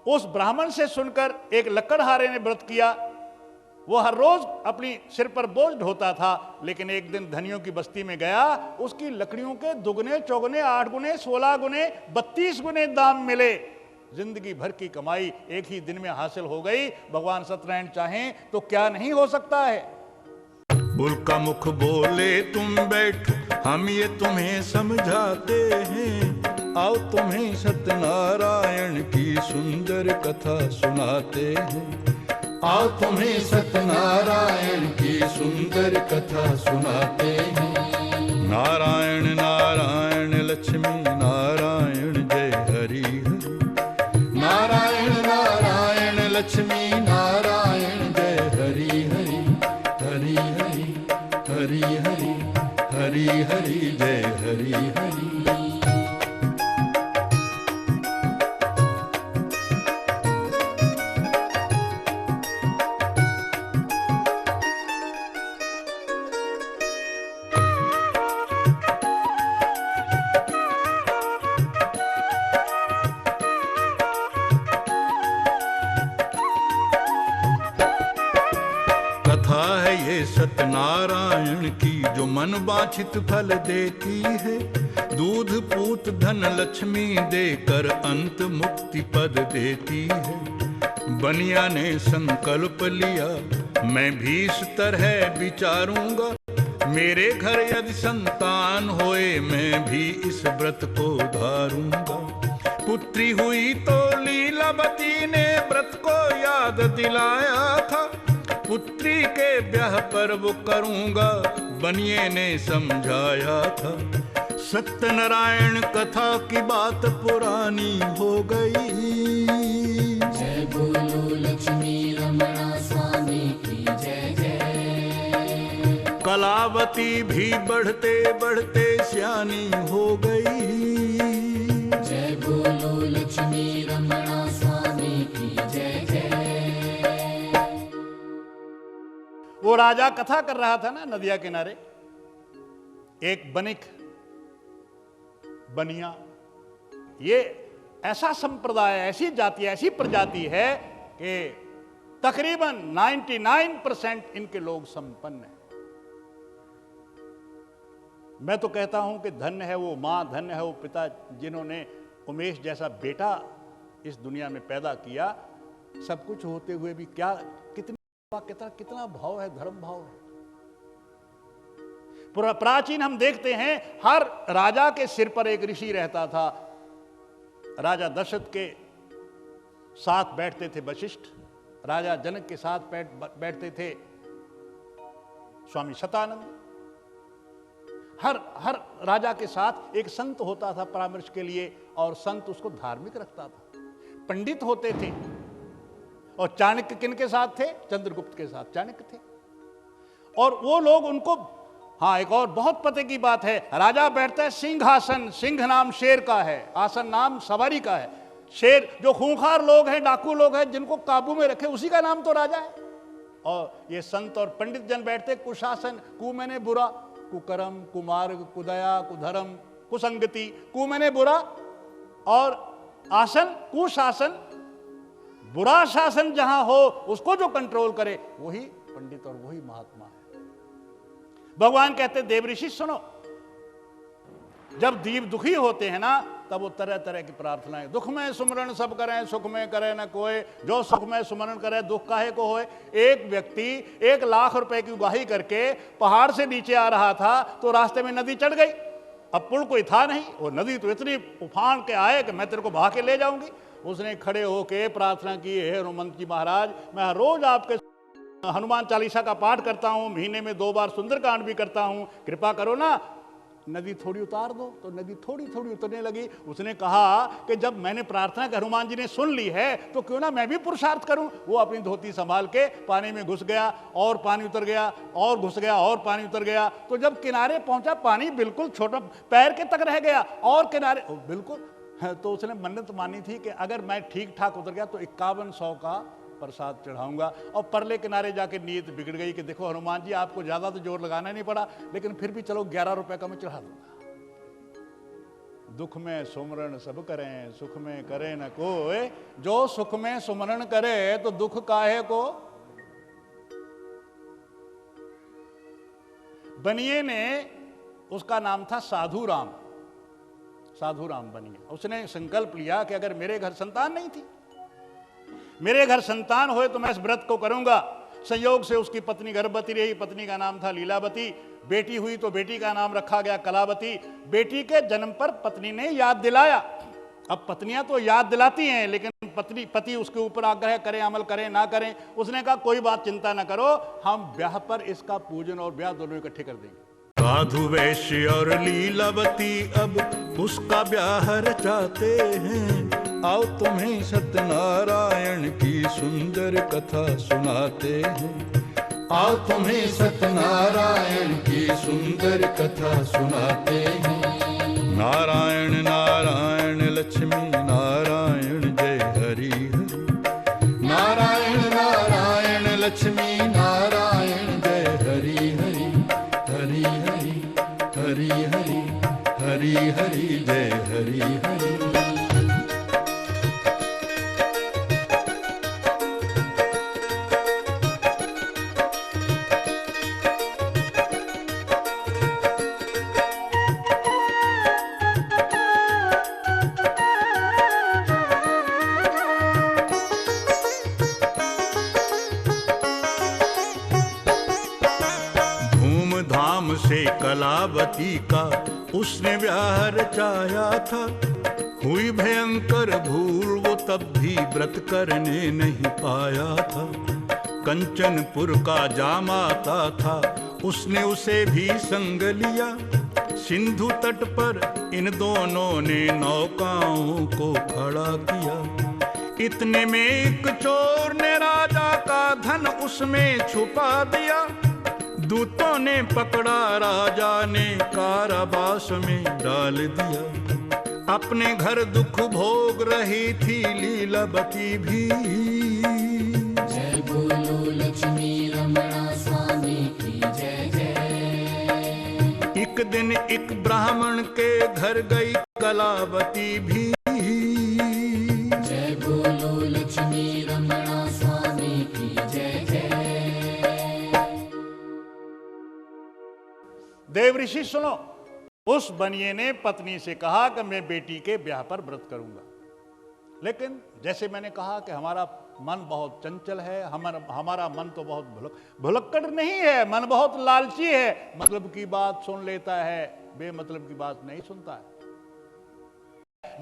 उस ब्राह्मण से सुनकर एक लकड़हारे ने व्रत किया। वो हर रोज अपनी सिर पर बोझ ढोता था, लेकिन एक दिन धनियों की बस्ती में गया, उसकी लकड़ियों के दुगने चौगने 8 गुने 16 गुने 32 गुने दाम मिले। जिंदगी भर की कमाई एक ही दिन में हासिल हो गई। भगवान सत्यनारायण चाहें तो क्या नहीं हो सकता है।
बुल का मुख बोले तुम बैठो, हम ये तुम्हें समझाते हैं। आओ तुम्हें सत्यनारायण की सुंदर कथा सुनाते हैं। आओ तुम्हें सत्यनारायण की सुंदर कथा सुनाते हैं। नारायण नारायण लक्ष्मी नारायण जय हरि हरि। नारायण नारायण लक्ष्मी नारायण जय हरि हरि। हरि हरि हरि हरि हरि हरि जय हरि हरि। सत्यनारायण की जो मन वांछित फल देती है। दूध पूत धन लक्ष्मी देकर अंत मुक्ति पद देती है। बनिया ने संकल्प लिया, मैं भी इस तरह विचारूंगा। मेरे घर यदि संतान होए, मैं भी इस व्रत को धारूंगा। पुत्री हुई तो लीलावती ने व्रत को याद दिलाया था। पुत्री के ब्याह पर वो करूंगा, बनिए ने समझाया था। सत्यनारायण कथा की बात पुरानी हो गई।
जय बोलो लक्ष्मी रमणा स्वामी की जय जय।
कलावती भी बढ़ते बढ़ते सियानी हो गई।
जय बोलो लक्ष्मी रमणा स्वामी की जय जय।
वो राजा कथा कर रहा था ना नदिया किनारे। एक बनिक बनिया, ये ऐसा संप्रदाय, ऐसी जाति, ऐसी प्रजाति है कि तकरीबन 99% इनके लोग संपन्न हैं। मैं तो कहता हूं कि धन्य है वो मां, धन्य है वो पिता जिन्होंने उमेश जैसा बेटा इस दुनिया में पैदा किया। सब कुछ होते हुए भी क्या कितना भाव है, धर्म भाव है। प्राचीन हम देखते हैं हर राजा के सिर पर एक ऋषि रहता था। राजा दशरथ के साथ बैठते थे वशिष्ठ, राजा जनक के साथ बैठते थे स्वामी शतानंद। हर राजा के साथ एक संत होता था परामर्श के लिए, और संत उसको धार्मिक रखता था। पंडित होते थे, और चाणक्य किन के साथ थे? चंद्रगुप्त के साथ चाणक्य थे। और वो लोग उनको, हाँ एक और बहुत पते की बात है, राजा बैठता है सिंहासन, सिंह नाम शेर का है, आसन नाम सवारी का है। शेर जो खूंखार लोग हैं, डाकू लोग हैं, जिनको काबू में रखे, उसी का नाम तो राजा है। और ये संत और पंडित जन बैठते कुशासन, कु मैंने बुरा, कुकर्म, कुमार्ग, कुदया, कुधर्म, कुसंगति। कु मैंने बुरा और आसन कुशासन। बुरा शासन जहां हो उसको जो कंट्रोल करे वही पंडित और वही महात्मा है। भगवान कहते देव ऋषि सुनो, जब जीव दुखी होते हैं ना, तब वो तरह तरह की प्रार्थनाएं, दुख में सुमरण सब करें, सुख में करे न कोई, जो सुख में सुमरण करे दुख काहे को होए। एक व्यक्ति 1 लाख रुपए की उगाही करके पहाड़ से नीचे आ रहा था, तो रास्ते में नदी चढ़ गई। अब पुल कोई था नहीं, वो नदी तो इतनी उफान के आए कि मैं तेरे को बहा के ले जाऊंगी। उसने खड़े होके प्रार्थना की, हे हनुमंत जी महाराज, मैं हर रोज आपके हनुमान चालीसा का पाठ करता हूँ, महीने में 2 बार सुंदरकांड भी करता हूँ, कृपा करो ना, नदी थोड़ी उतार दो। तो नदी थोड़ी थोड़ी उतरने लगी। उसने कहा कि जब मैंने प्रार्थना के हनुमान जी ने सुन ली है तो क्यों ना मैं भी पुरुषार्थ करूं। वो अपनी धोती संभाल के पानी में घुस गया और पानी उतर गया और घुस गया और पानी उतर गया। तो जब किनारे पहुंचा, पानी बिल्कुल छोटा पैर के तक रह गया और किनारे बिल्कुल। तो उसने मन्नत मानी थी कि अगर मैं ठीक ठाक उतर गया तो 5100 का प्रसाद चढ़ाऊंगा। और परले किनारे जाके नीयत बिगड़ गई कि देखो हनुमान जी, आपको ज्यादा तो जोर लगाना नहीं पड़ा, लेकिन फिर भी चलो 11 रुपए का मैं चढ़ा दूंगा। दुख में सुमरण सब करें, सुख में करे न कोई, जो सुख में सुमरण करे तो दुख काहे को। बनिए ने, उसका नाम था साधु राम, साधु राम बनिए। उसने संकल्प लिया कि अगर मेरे घर संतान नहीं थी, मेरे घर संतान होए तो मैं इस व्रत को करूंगा। संयोग से उसकी पत्नी गर्भवती रही, पत्नी का नाम था लीलावती। बेटी हुई तो बेटी का नाम रखा गया कलावती। बेटी के जन्म पर पत्नी ने याद दिलाया। अब पत्नियां तो याद दिलाती हैं, लेकिन पति उसके ऊपर आग्रह करें, अमल करें ना करें। उसने कहा कोई बात चिंता ना करो, हम ब्याह पर इसका पूजन और ब्याह दोनों इकट्ठे कर देंगे।
साधु वैश्य और लीलावती अब उसका ब्याह रचाते हैं। आओ तुम्हें सत्यनारायण की सुंदर कथा सुनाते हैं। आओ तुम्हें सत्यनारायण की सुंदर कथा सुनाते हैं। नारायण नारायण लक्ष्मी नारायण जय हरि हरि। नारायण नारायण लक्ष्मी नारायण जय हरि हरि। हरि हरि हरि हरि हरि हरि जय हरि हरि। कलावती का उसने ब्याह रचाया था। हुई भयंकर भूल वो तब भी व्रत करने नहीं पाया था। कंचनपुर का जामाता था, उसने उसे भी संग लिया। सिंधु तट पर इन दोनों ने नौकाओं को खड़ा किया। इतने में एक चोर ने राजा का धन उसमें छुपा दिया। दूतों ने पकड़ा, राजा ने कारावास में डाल दिया। अपने घर दुख भोग रही थी लीलावती भी।
जय बोलो लक्ष्मी रमणा स्वामी की जय जय।
एक दिन एक ब्राह्मण के घर गई कलावती भी।
जय बोलो लक्ष्मी रमणा स्वामी की जय जय।
देव ऋषि सुनो, उस बनिए ने पत्नी से कहा कि मैं बेटी के ब्याह पर व्रत करूंगा, लेकिन जैसे मैंने कहा कि हमारा मन बहुत चंचल है, हमारा मन तो बहुत भुलक्कड़ नहीं है, मन बहुत लालची है, मतलब की बात सुन लेता है, बेमतलब की बात नहीं सुनता है।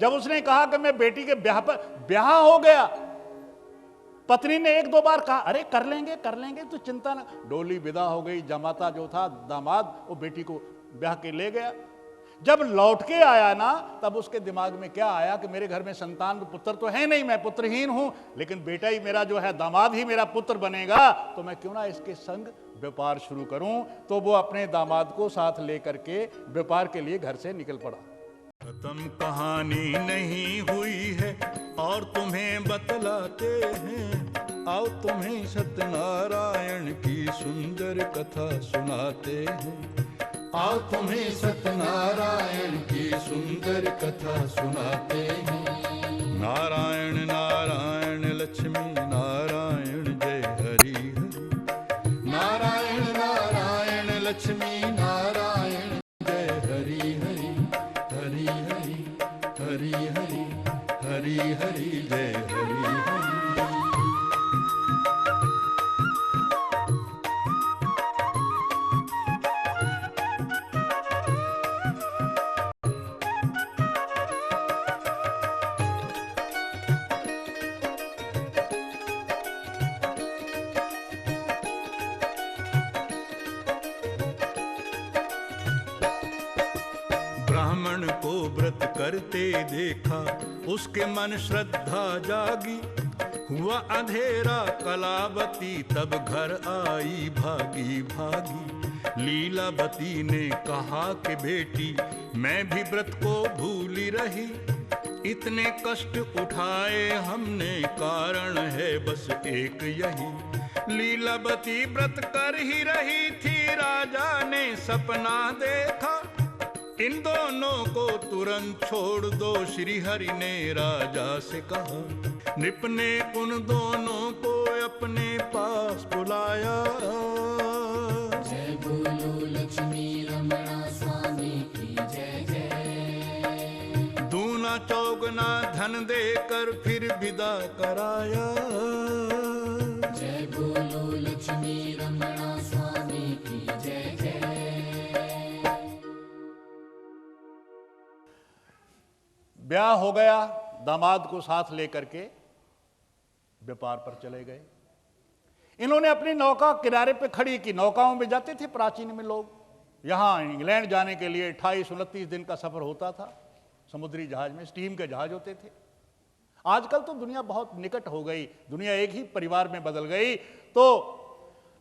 जब उसने कहा कि मैं बेटी के ब्याह पर, ब्याह हो गया, पत्नी ने 1-2 बार कहा अरे कर लेंगे तो चिंता ना। डोली विदा हो गई, जमाता जो था दामाद वो बेटी को ब्याह के ले गया। जब लौट के आया ना, तब उसके दिमाग में क्या आया कि मेरे घर में संतान पुत्र तो है नहीं, मैं पुत्रहीन हूं, लेकिन बेटा ही मेरा जो है, दामाद ही मेरा पुत्र बनेगा, तो मैं क्यों ना इसके संग व्यापार शुरू करूं। तो वो अपने दामाद को साथ लेकर के व्यापार के लिए घर से निकल पड़ा।
खत्म कहानी नहीं हुई है और तुम्हें बतलाते हैं। आओ तुम्हें सत्यनारायण की सुंदर कथा सुनाते हैं। आओ तुम्हें सत्यनारायण की सुंदर कथा सुनाते हैं। नारायण नारायण लक्ष्मी नारायण जय हरि हरि। नारायण नारायण लक्ष्मी नारायण जय हरि हरि। हरि हरि हरि हरि हरि हरि जय हरि हरि। करते देखा, उसके मन श्रद्धा जागी। हुआ अंधेरा कलावती, तब घर आई भागी भागी। लीलावती ने कहा कि बेटी मैं भी व्रत को भूली रही, इतने कष्ट उठाए हमने, कारण है बस एक यही। लीलावती व्रत कर ही रही थी, राजा ने सपना देखा, इन दोनों को तुरंत छोड़ दो, श्री हरि ने राजा से कहा। नृप ने उन दोनों को अपने पास बुलाया,
जय बोलो लक्ष्मी रमणा स्वामी की जय जय।
दूना चौगना धन देकर फिर विदा कराया,
जय बोलो लक्ष्मी रमणा स्वामी की जय जय।
ब्याह हो गया, दामाद को साथ लेकर के व्यापार पर चले गए। इन्होंने अपनी नौका किनारे पे खड़ी की। नौकाओं में जाते थे प्राचीन में लोग, यहां इंग्लैंड जाने के लिए 28-29 दिन का सफर होता था समुद्री जहाज में, स्टीम के जहाज होते थे। आजकल तो दुनिया बहुत निकट हो गई, दुनिया एक ही परिवार में बदल गई। तो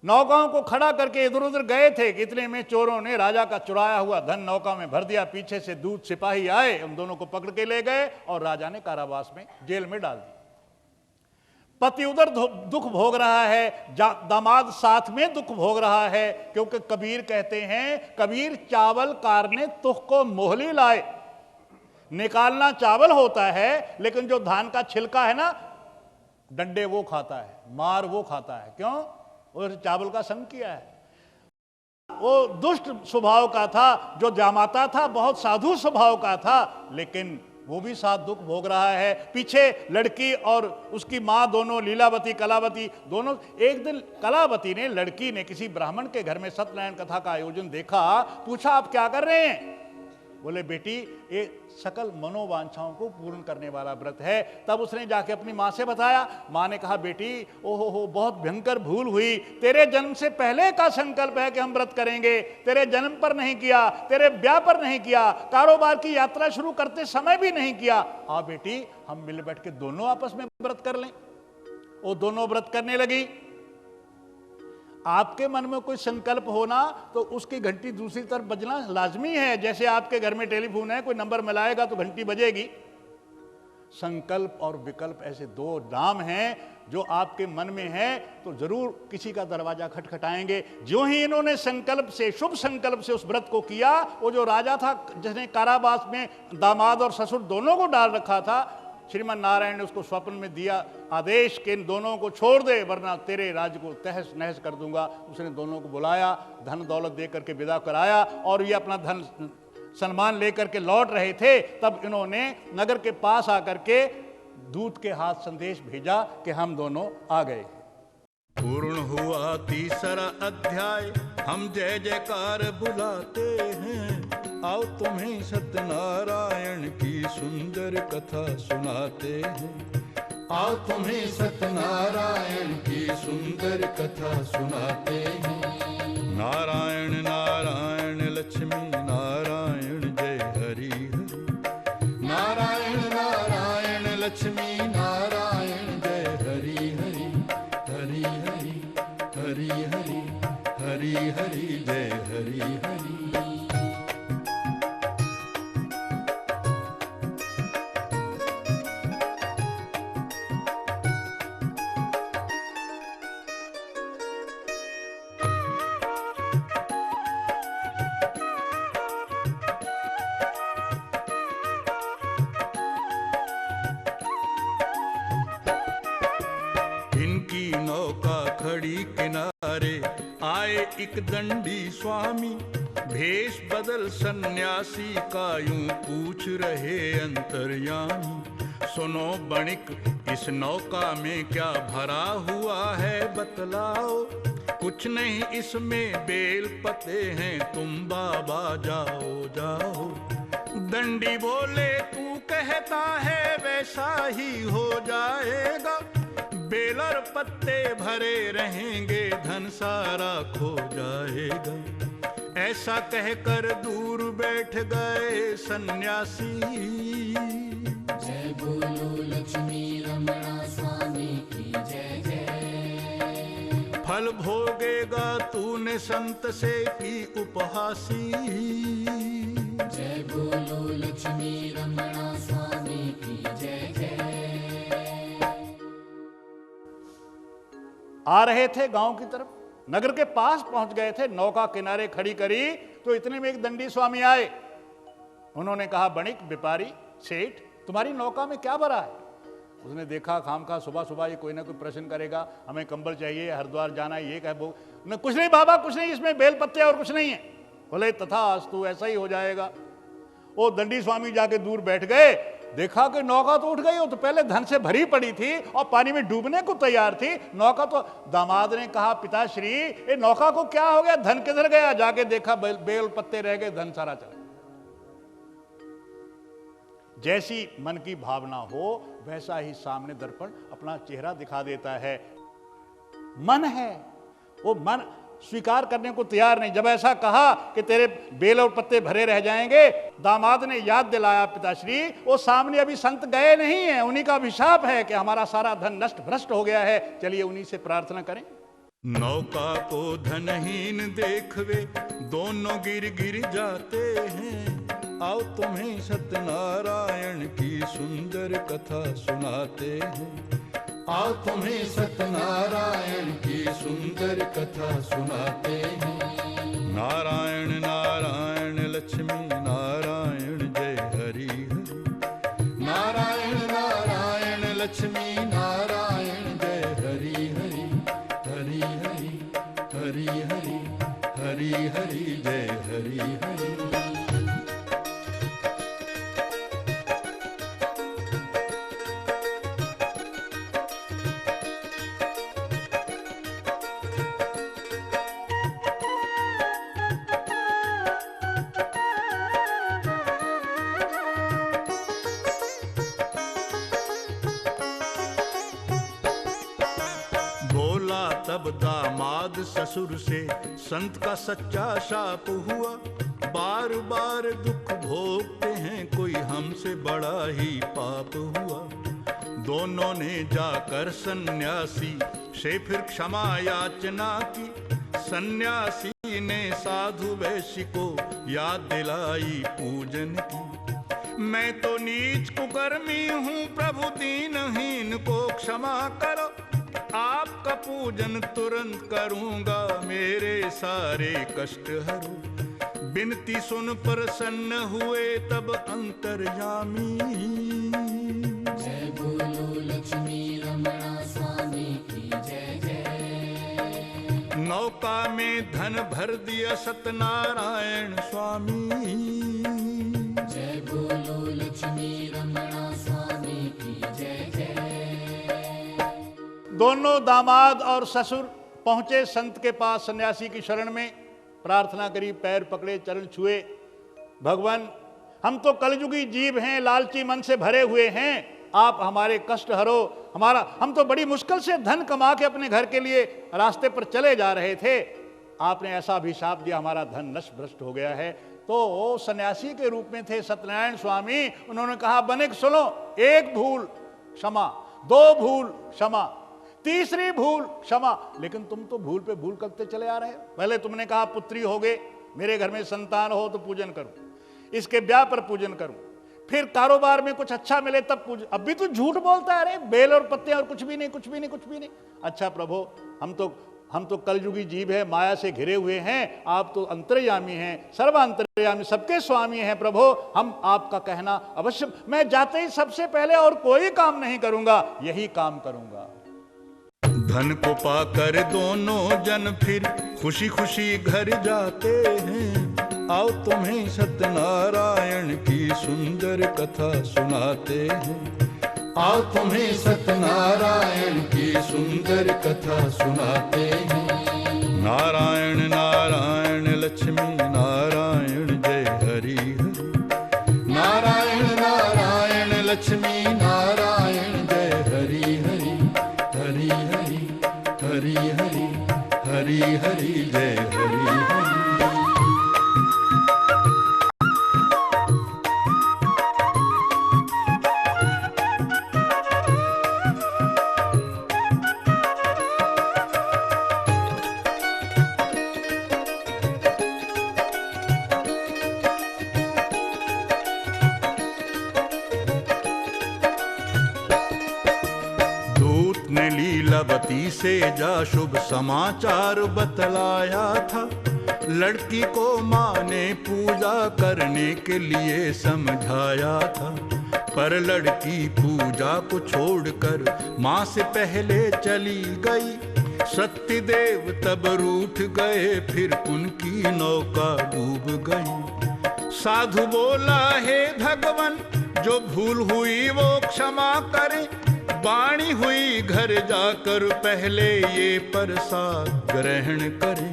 नौकाओं को खड़ा करके इधर उधर गए थे कि इतने में चोरों ने राजा का चुराया हुआ धन नौका में भर दिया। पीछे से दूत सिपाही आए, उन दोनों को पकड़ के ले गए और राजा ने कारावास में, जेल में डाल दिया। पति उधर दुख भोग रहा है, दामाद साथ में दुख भोग रहा है, क्योंकि कबीर कहते हैं, कबीर चावल कारने तुख को मोहली लाए। निकालना चावल होता है, लेकिन जो धान का छिलका है ना, डंडे वो खाता है, मार वो खाता है। क्यों? और चावल का संग किया है। वो दुष्ट स्वभाव का था, जो जामाता था बहुत साधु स्वभाव का था, लेकिन वो भी साथ दुख भोग रहा है। पीछे लड़की और उसकी माँ दोनों, लीलावती कलावती दोनों। एक दिन कलावती ने, लड़की ने किसी ब्राह्मण के घर में सत्यनारायण कथा का आयोजन देखा, पूछा आप क्या कर रहे हैं? बोले बेटी ये सकल मनोवांछाओं को पूर्ण करने वाला व्रत है। तब उसने जाके अपनी माँ से बताया। माँ ने कहा बेटी ओहो हो, बहुत भयंकर भूल हुई, तेरे जन्म से पहले का संकल्प है कि हम व्रत करेंगे, तेरे जन्म पर नहीं किया, तेरे ब्याह पर नहीं किया, कारोबार की यात्रा शुरू करते समय भी नहीं किया। हाँ बेटी हम मिल बैठ के दोनों आपस में व्रत कर लें। वो दोनों व्रत करने लगी। आपके मन में कोई संकल्प होना तो उसकी घंटी दूसरी तरफ बजना लाजमी है। जैसे आपके घर में टेलीफोन है, कोई नंबर मिलाएगा तो घंटी बजेगी। संकल्प और विकल्प ऐसे दो नाम हैं जो आपके मन में है तो जरूर किसी का दरवाजा खटखटाएंगे। जो ही इन्होंने संकल्प से, शुभ संकल्प से उस व्रत को किया, वो जो राजा था जिसने कारावास में दामाद और ससुर दोनों को डाल रखा था, श्रीमान नारायण ने उसको स्वप्न में दिया आदेश कि इन दोनों को छोड़ दे वरना तेरे राज्य को तहस नहस कर दूंगा। उसने दोनों को बुलाया, धन दौलत दे करके विदा कराया और ये अपना धन सम्मान लेकर के लौट रहे थे। तब इन्होंने नगर के पास आकर के दूत के हाथ संदेश भेजा कि हम दोनों आ गए।
पूर्ण हुआ तीसरा अध्याय, हम जय जयकार बुलाते हैं। आओ तुम्हें सत्यनारायण की सुंदर कथा सुनाते हैं। आओ तुम्हें सत्यनारायण की सुंदर कथा सुनाते हैं। नारायण नारायण लक्ष्मी नारायण जय हरि हरि। नारायण नारायण लक्ष्मी नारायण जय हरि हरि। हरि हरि हरि हरि हरि हरि जय हरि हरि। इनकी नौका खड़ी किनारे, आए एक दंडी स्वामी, भेष बदल सन्यासी का यूं पूछ रहे अंतर्यामी। सुनो बणिक इस नौका में क्या भरा हुआ है बतलाओ। कुछ नहीं इसमें बेल पते हैं, तुम बाबा जाओ जाओ। दंडी बोले तू कहता है वैसा ही हो जाएगा। बेलर पत्ते भरे रहेंगे, धन सारा खो जाएगा। ऐसा कहकर दूर बैठ गए सन्यासी।
जय बोलो लक्ष्मी रमणा स्वामी की जय जय।
फल भोगेगा तूने संत से की उपहासी।
जय बोलो लक्ष्मी रमणा स्वामी की जय जय।
आ रहे थे गांव की तरफ, नगर के पास पहुंच गए थे, नौका किनारे खड़ी करी तो इतने में एक दंडी स्वामी आए। उन्होंने कहा, बणिक, व्यापारी, सेठ, तुम्हारी नौका में क्या भरा है? उसने देखा खामखा सुबह सुबह ये कोई ना कोई प्रश्न करेगा, हमें कंबल चाहिए, हरिद्वार जाना है, ये कह वो न, कुछ नहीं बाबा, कुछ नहीं, इसमें बेल पत्ते और कुछ नहीं है। बोले तथास्तु, ऐसा ही हो जाएगा। वो दंडी स्वामी जाके दूर बैठ गए, देखा कि नौका तो उठ गई, वो तो पहले धन से भरी पड़ी थी और पानी में डूबने को तैयार थी। नौका तो, दामाद ने कहा, पिताश्री ये नौका को क्या हो गया, धन किधर गया? जाके देखा बेल पत्ते रह गए, धन सारा चला। जैसी मन की भावना हो वैसा ही सामने दर्पण अपना चेहरा दिखा देता है। मन है, वो मन स्वीकार करने को तैयार नहीं। जब ऐसा कहा कि तेरे बेल और पत्ते भरे रह जाएंगे, दामाद ने याद दिलाया, पिताश्री वो सामने अभी संत गए नहीं है, उन्हीं का अभिशाप है कि हमारा सारा धन नष्ट भ्रष्ट हो गया है, चलिए उन्हीं से प्रार्थना करें।
नौका को धनहीन देख वे दोनों गिर गिर जाते हैं। आओ तुम्हें सत्यनारायण की सुंदर कथा सुनाते हैं। आओ तुम्हें सत्यनारायण की सुंदर कथा सुनाते हैं। नारायण नारायण लक्ष्मी नारायण जय हरि हरि। नारायण नारायण लक्ष्मी नारायण जय हरि हरि। हरि हरि हरि हरि हरि हरि जय हरि हरि। तब दामाद ससुर से संत का सच्चा शाप हुआ। बार बार दुख भोगते हैं, कोई हमसे बड़ा ही पाप हुआ। दोनों ने जाकर सन्यासी से फिर क्षमा याचना की। सन्यासी ने साधु वैश्य को याद दिलाई पूजन की। मैं तो नीच कुकर्मी हूँ, प्रभु दीनहीन को क्षमा करो। आपका पूजन तुरंत करूंगा, मेरे सारे कष्ट हरो। बिनती सुन प्रसन्न हुए तब अंतर्यामी।
जय बोलो लक्ष्मी रमणा स्वामी की जय जय।
नौका में धन भर दिया सत्यनारायण स्वामी।
जय बोलो लक्ष्मी रमणा स्वामी की जय जय।
दोनों दामाद और ससुर पहुंचे संत के पास, सन्यासी की शरण में प्रार्थना करी, पैर पकड़े, चरण छुए। भगवान, हम तो कलयुगी जीव हैं, लालची मन से भरे हुए हैं, आप हमारे कष्ट हरो। हम तो बड़ी मुश्किल से धन कमा के अपने घर के लिए रास्ते पर चले जा रहे थे, आपने ऐसा अभिशाप दिया, हमारा धन नष्ट भ्रष्ट हो गया है। तो वो सन्यासी के रूप में थे सत्यनारायण स्वामी। उन्होंने कहा, बनिक सुनो, एक भूल क्षमा, दो भूल क्षमा, तीसरी भूल क्षमा। लेकिन तुम तो भूल पे भूल करते चले आ रहे हो। पहले तुमने कहा पुत्री होगे, मेरे घर में संतान हो तो पूजन करूं, इसके ब्याह पर पूजन करूं, फिर कारोबार में कुछ अच्छा मिले तब पूजन। अब भी तू झूठ बोलता है, अरे बेल और पत्ते और कुछ भी नहीं, कुछ भी नहीं, कुछ भी नहीं। अच्छा प्रभु, हम तो कलयुगी जीव है, माया से घिरे हुए हैं, आप तो अंतर्यामी हैं, सर्वांतर्यामी, सबके स्वामी हैं प्रभु। हम आपका कहना अवश्य, मैं जाते ही सबसे पहले और कोई काम नहीं करूंगा, यही काम करूंगा।
धन को पाकर दोनों जन फिर खुशी खुशी घर जाते हैं। आओ तुम्हें सत्यनारायण की सुंदर कथा सुनाते हैं। आओ तुम्हें सत्यनारायण की सुंदर कथा सुनाते हैं। नारायण नारायण लक्ष्मी नारायण जय हरि हरि। नारायण नारायण लक्ष्मी नारायण जय हरि हरि। हरि हरि हरि हरि हरि हरि जय हरि हरि। लीलावती से जा शुभ समाचार बतलाया था। लड़की को माँ ने पूजा करने के लिए समझाया था, पर लड़की पूजा को छोड़कर माँ से पहले चली गई। सत्यदेव तब रूठ गए, फिर उनकी नौका डूब गई। साधु बोला, हे भगवान, जो भूल हुई वो क्षमा करे। वाणी हुई घर जाकर पहले ये प्रसाद ग्रहण करे।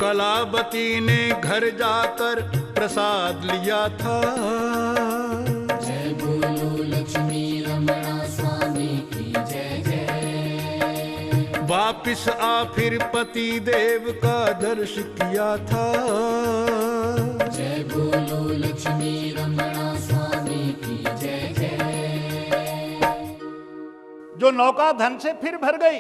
कलावती ने घर जाकर प्रसाद लिया था।
जय बोलो लक्ष्मी रमणा स्वामी की जय जय।
वापिस आ फिर पति देव का दर्श किया था।
जय बोलो लक्ष्मी रमणा स्वामी की जय जय।
जो नौका धन से फिर भर गई,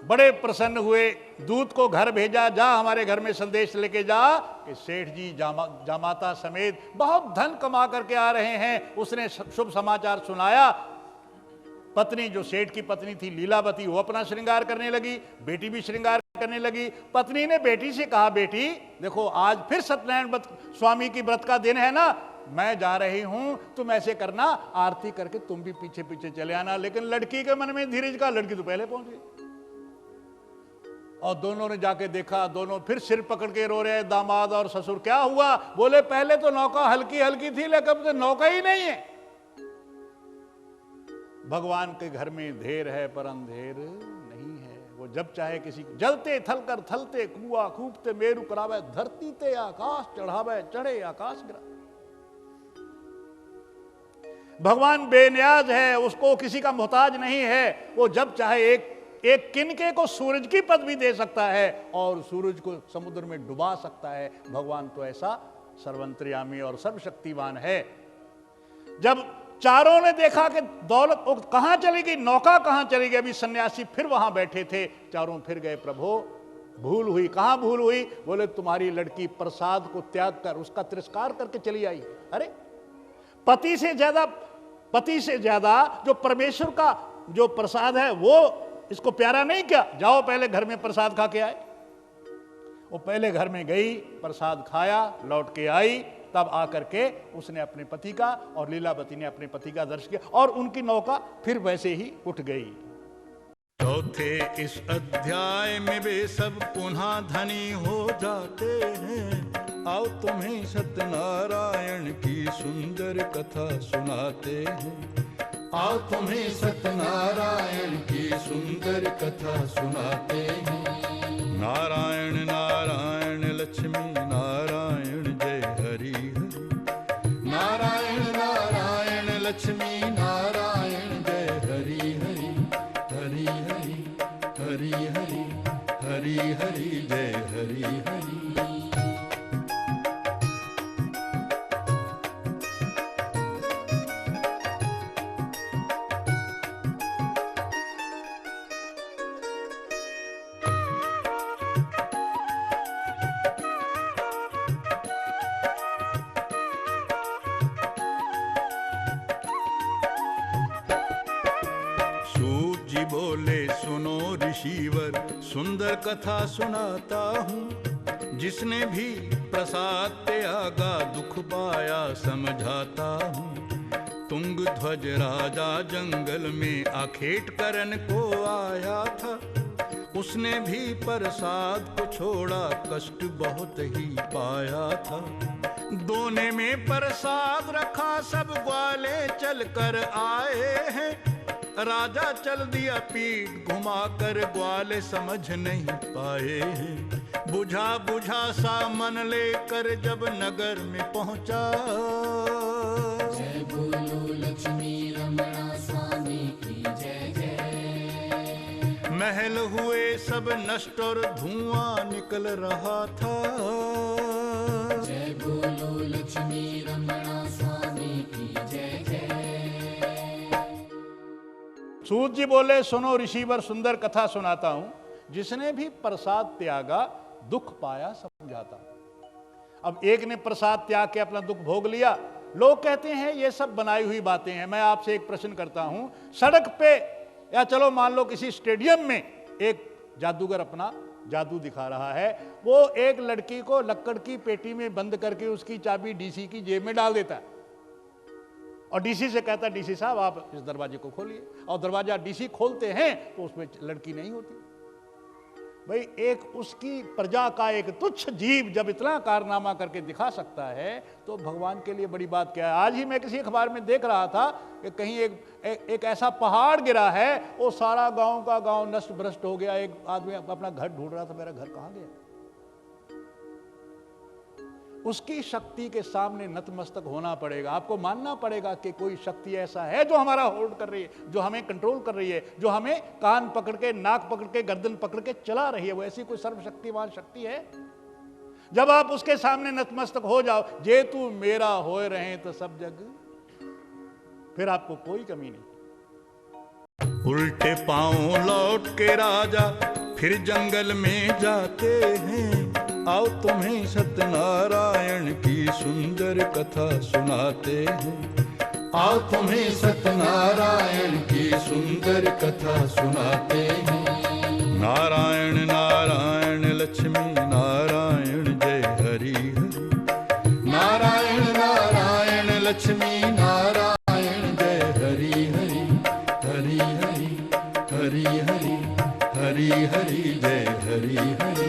बड़े प्रसन्न हुए। दूत को घर भेजा, जा हमारे घर में संदेश लेके जा कि सेठ जी जामाता समेत बहुत धन कमा करके आ रहे हैं। उसने शुभ समाचार सुनाया। पत्नी, जो सेठ की पत्नी थी लीलावती, वो अपना श्रृंगार करने लगी, बेटी भी श्रृंगार करने लगी। पत्नी ने बेटी से कहा, बेटी देखो आज फिर सत्यनारायण स्वामी की व्रत का दिन है ना, मैं जा रही हूं, तुम ऐसे करना, आरती करके तुम भी पीछे पीछे चले आना। लेकिन लड़की के मन में धीरज का, लड़की तो पहले पहुंच गई। और दोनों ने जाके देखा, दोनों फिर सिर पकड़ के रो रहे हैं, दामाद और ससुर। क्या हुआ? बोले पहले तो नौका हल्की हल्की थी, लेकिन अब तो नौका ही नहीं है। भगवान के घर में ढेर है पर अंधेर नहीं है। वो जब चाहे किसी जलते थलकर थलते कुआ खूबते मेरु करावे, धरती ते आकाश चढ़ावे, चढ़े आकाश गिरा। भगवान बेनियाज है, उसको किसी का मोहताज नहीं है। वो जब चाहे एक किनके को सूरज की पदवी दे सकता है और सूरज को समुद्र में डुबा सकता है। भगवान तो ऐसा सर्वंतर्यामी और सर्वशक्तिवान है। जब चारों ने देखा कि दौलत कहां चली गई, नौका कहां चली गई, अभी सन्यासी फिर वहां बैठे थे। चारों फिर गए, प्रभु भूल हुई। कहां भूल हुई? बोले तुम्हारी लड़की प्रसाद को त्याग कर, उसका तिरस्कार करके चली आई। अरे पति से ज्यादा जो परमेश्वर का जो प्रसाद है वो इसको प्यारा नहीं क्या? जाओ पहले घर में प्रसाद खा के आए। वो पहले घर में गई, प्रसाद खाया, लौट के आई, तब आकर के उसने अपने पति का और लीलावती ने अपने पति का दर्शन किया और उनकी नौका फिर वैसे ही उठ गई।
चौथे इस अध्याय में वे सब पुनः धनी हो जाते हैं। आओ तुम्हें सत्यनारायण की सुंदर कथा सुनाते हैं। आओ तुम्हें सत्यनारायण की सुंदर कथा सुनाते हैं। नारायण नारायण लक्ष्मी नारायण जय हरि हरि। नारायण नारायण लक्ष्मी नारायण जय हरि हरि। हरि हरि हरि हरि हरि हरि जय हरि हरि। बोले सुनो ऋषिवर सुंदर कथा सुनाता हूँ। जिसने भी प्रसाद त्यागा दुख पाया समझाता हूँ। तुंग ध्वज राजा जंगल में आखेट करन को आया था। उसने भी प्रसाद को छोड़ा कष्ट बहुत ही पाया था। दोने में प्रसाद रखा सब ग्वाले चल कर आए हैं। राजा चल दिया पीठ घुमाकर ग्वाले समझ नहीं पाए हैं। बुझा बुझा सा मन लेकर जब नगर में पहुंचा।
जय बोलो लक्ष्मी रमणा स्वामी की जय जय।
महल हुए सब नष्ट और धुआं निकल रहा था।
जय बोलो लक्ष्मी रमणा स्वामी की जय जय।
सूत जी बोले सुनो ऋषिवर सुंदर कथा सुनाता हूं। जिसने भी प्रसाद त्यागा दुख पाया समझाता। अब एक ने प्रसाद त्याग के अपना दुख भोग लिया। लोग कहते हैं ये सब बनाई हुई बातें हैं। मैं आपसे एक प्रश्न करता हूं, सड़क पे या चलो मान लो किसी स्टेडियम में एक जादूगर अपना जादू दिखा रहा है। वो एक लड़की को लक्कड़ की पेटी में बंद करके उसकी चाबी डीसी की जेब में डाल देता है और डीसी से कहता है, डीसी साहब आप इस दरवाजे को खोलिए। और दरवाजा डीसी खोलते हैं तो उसमें लड़की नहीं होती। भाई एक उसकी प्रजा का एक तुच्छ जीव जब इतना कारनामा करके दिखा सकता है तो भगवान के लिए बड़ी बात क्या है। आज ही मैं किसी अखबार में देख रहा था कि कहीं एक ऐसा पहाड़ गिरा है, वो सारा गांव का गांव नष्ट भ्रष्ट हो गया। एक आदमी अपना घर ढूंढ रहा था, मेरा घर कहां गया। उसकी शक्ति के सामने नतमस्तक होना पड़ेगा। आपको मानना पड़ेगा कि कोई शक्ति ऐसा है जो हमारा होल्ड कर रही है, जो हमें कंट्रोल कर रही है, जो हमें कान पकड़ के, नाक पकड़ के, गर्दन पकड़ के चला रही है। वो ऐसी कोई सर्वशक्तिमान शक्ति है। जब आप उसके सामने नतमस्तक हो जाओ, जे तू मेरा होए रहे तो सब जग, फिर आपको कोई कमी नहीं।
उल्टे पांव लौट के राजा फिर जंगल में जाते हैं। आओ तुम्हें सत्यनारायण की सुंदर कथा सुनाते हैं। आओ तुम्हें सत्यनारायण की सुंदर कथा सुनाते हैं। नारायण नारायण लक्ष्मी नारायण जय हरि हरि। नारायण नारायण लक्ष्मी नारायण जय हरि हरि। हरि हरि हरि हरि हरि हरि जय हरि हरि।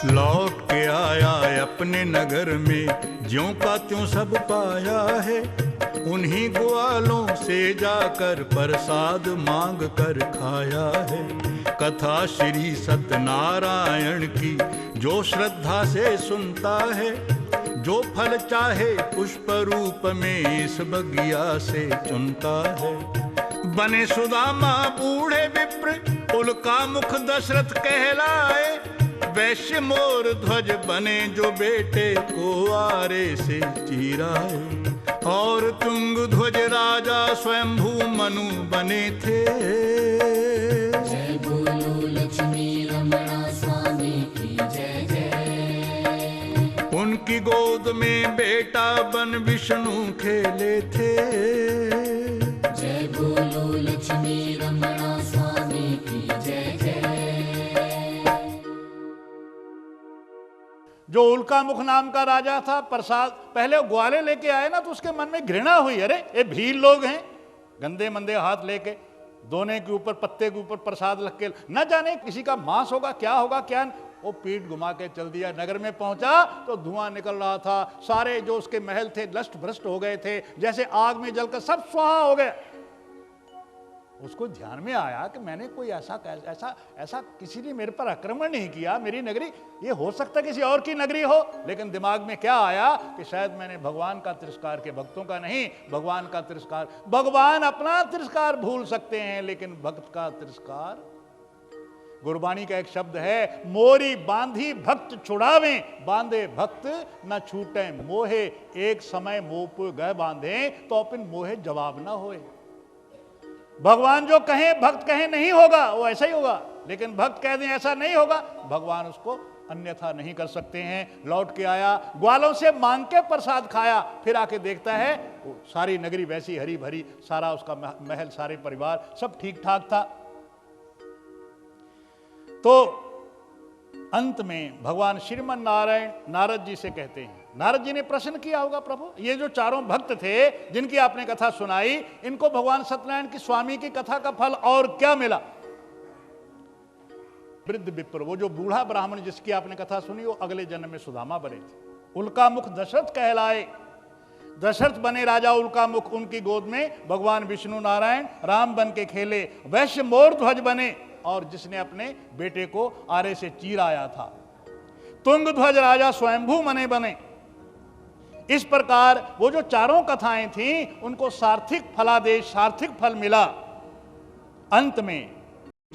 लौट के आया अपने नगर में, ज्यों का त्यों सब पाया है। उन्हीं ग्वालों से जाकर प्रसाद मांग कर खाया है। कथा श्री सत्यनारायण की जो श्रद्धा से सुनता है, जो फल चाहे पुष्प रूप में इस बगिया से चुनता है। बने सुदामा बूढ़े विप्र, उल्का मुख दशरथ कहलाए। वैश्य मोर ध्वज बने जो बेटे को आरे से चीराए। और तुंग ध्वज राजा स्वयंभू मनु बने थे।
जय बोलो लक्ष्मी रमणा स्वामी की जय जय।
उनकी गोद में बेटा बन विष्णु खेले थे।
जय बोलो लक्ष्मी रमणा स्वामी की जय जय।
जो उल्का मुख नाम का राजा था, प्रसाद पहले ग्वाले लेके आए ना तो उसके मन में घृणा हुई। अरे ये भील लोग हैं, गंदे मंदे हाथ लेके, दोने के ऊपर पत्ते के ऊपर प्रसाद रख के, न जाने किसी का मांस होगा क्या होगा क्या। वो पीठ घुमा के चल दिया। नगर में पहुंचा तो धुआं निकल रहा था। सारे जो उसके महल थे नष्ट भ्रष्ट हो गए थे, जैसे आग में जलकर सब स्वाहा हो गया। उसको ध्यान में आया कि मैंने कोई ऐसा किसी ने मेरे पर आक्रमण नहीं किया, मेरी नगरी, ये हो सकता किसी और की नगरी हो। लेकिन दिमाग में क्या आया कि शायद मैंने भगवान का तिरस्कार किया, भक्तों का नहीं, भगवान का तिरस्कार। भगवान अपना तिरस्कार भूल सकते हैं लेकिन भक्त का तिरस्कार। गुरबाणी का एक शब्द है, मोरी बांधी भक्त छुड़ावे, बांधे भक्त न छूटे मोहे। एक समय मोह गए बांधे तो अपन मोहे जवाब ना होए। भगवान जो कहें भक्त कहें नहीं होगा, वो ऐसा ही होगा। लेकिन भक्त कह दें ऐसा नहीं होगा, भगवान उसको अन्यथा नहीं कर सकते हैं। लौट के आया, ग्वालों से मांग के प्रसाद खाया, फिर आके देखता है वो सारी नगरी वैसी हरी भरी, सारा उसका महल, सारे परिवार सब ठीक ठाक था। तो अंत में भगवान श्रीमन नारायण नारद जी से कहते हैं, नारद जी ने प्रश्न किया होगा, प्रभु ये जो चारों भक्त थे जिनकी आपने कथा सुनाई, इनको भगवान सत्यनारायण की स्वामी की कथा का फल और क्या मिला। वृद्ध विप्र, वो जो बूढ़ा ब्राह्मण जिसकी आपने कथा सुनी, वो अगले जन्म में सुदामा बने थे। उल्का मुख दशरथ कहलाए, दशरथ बने राजा उल्का मुख। उनकी गोद में भगवान विष्णु नारायण राम बन के खेले। वैश्य मोर ध्वज बने, और जिसने अपने बेटे को आरे से चीराया था। तुंग ध्वज राजा स्वयंभू मने बने। इस प्रकार वो जो चारों कथाएं थीं उनको सार्थिक फलादेश, सार्थिक फल मिला। अंत में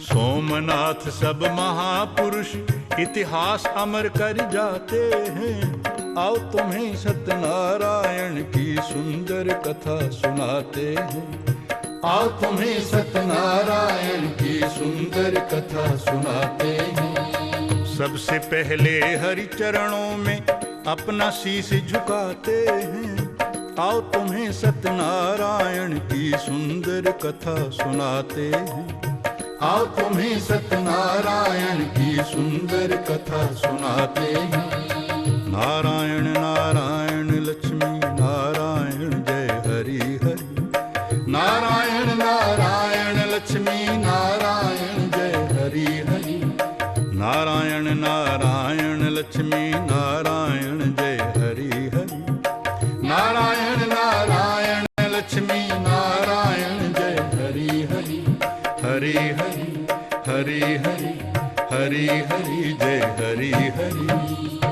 सोमनाथ सब महापुरुष इतिहास अमर कर जाते हैं। आओ तुम्हें सत्यनारायण की सुंदर कथा सुनाते हैं। आओ तुम्हें सत्यनारायण की सुंदर कथा सुनाते हैं। सबसे पहले हरि चरणों में अपना शीश झुकाते हैं। आओ तुम्हें सत्यनारायण की सुंदर कथा सुनाते हैं। आओ तुम्हें सत्यनारायण की सुंदर कथा सुनाते हैं। नारायण नारायण लक्ष्मी नारायण जय हरि हरि। नारायण नारायण लक्ष्मी नारायण जय हरि हरि। नारायण नारायण लक्ष्मी नारायण जय हरि हरि। नारायण नारायण लक्ष्मी नारायण जय हरि हरि। हरि हरि हरि हरि हरि हरि जय हरि हरि।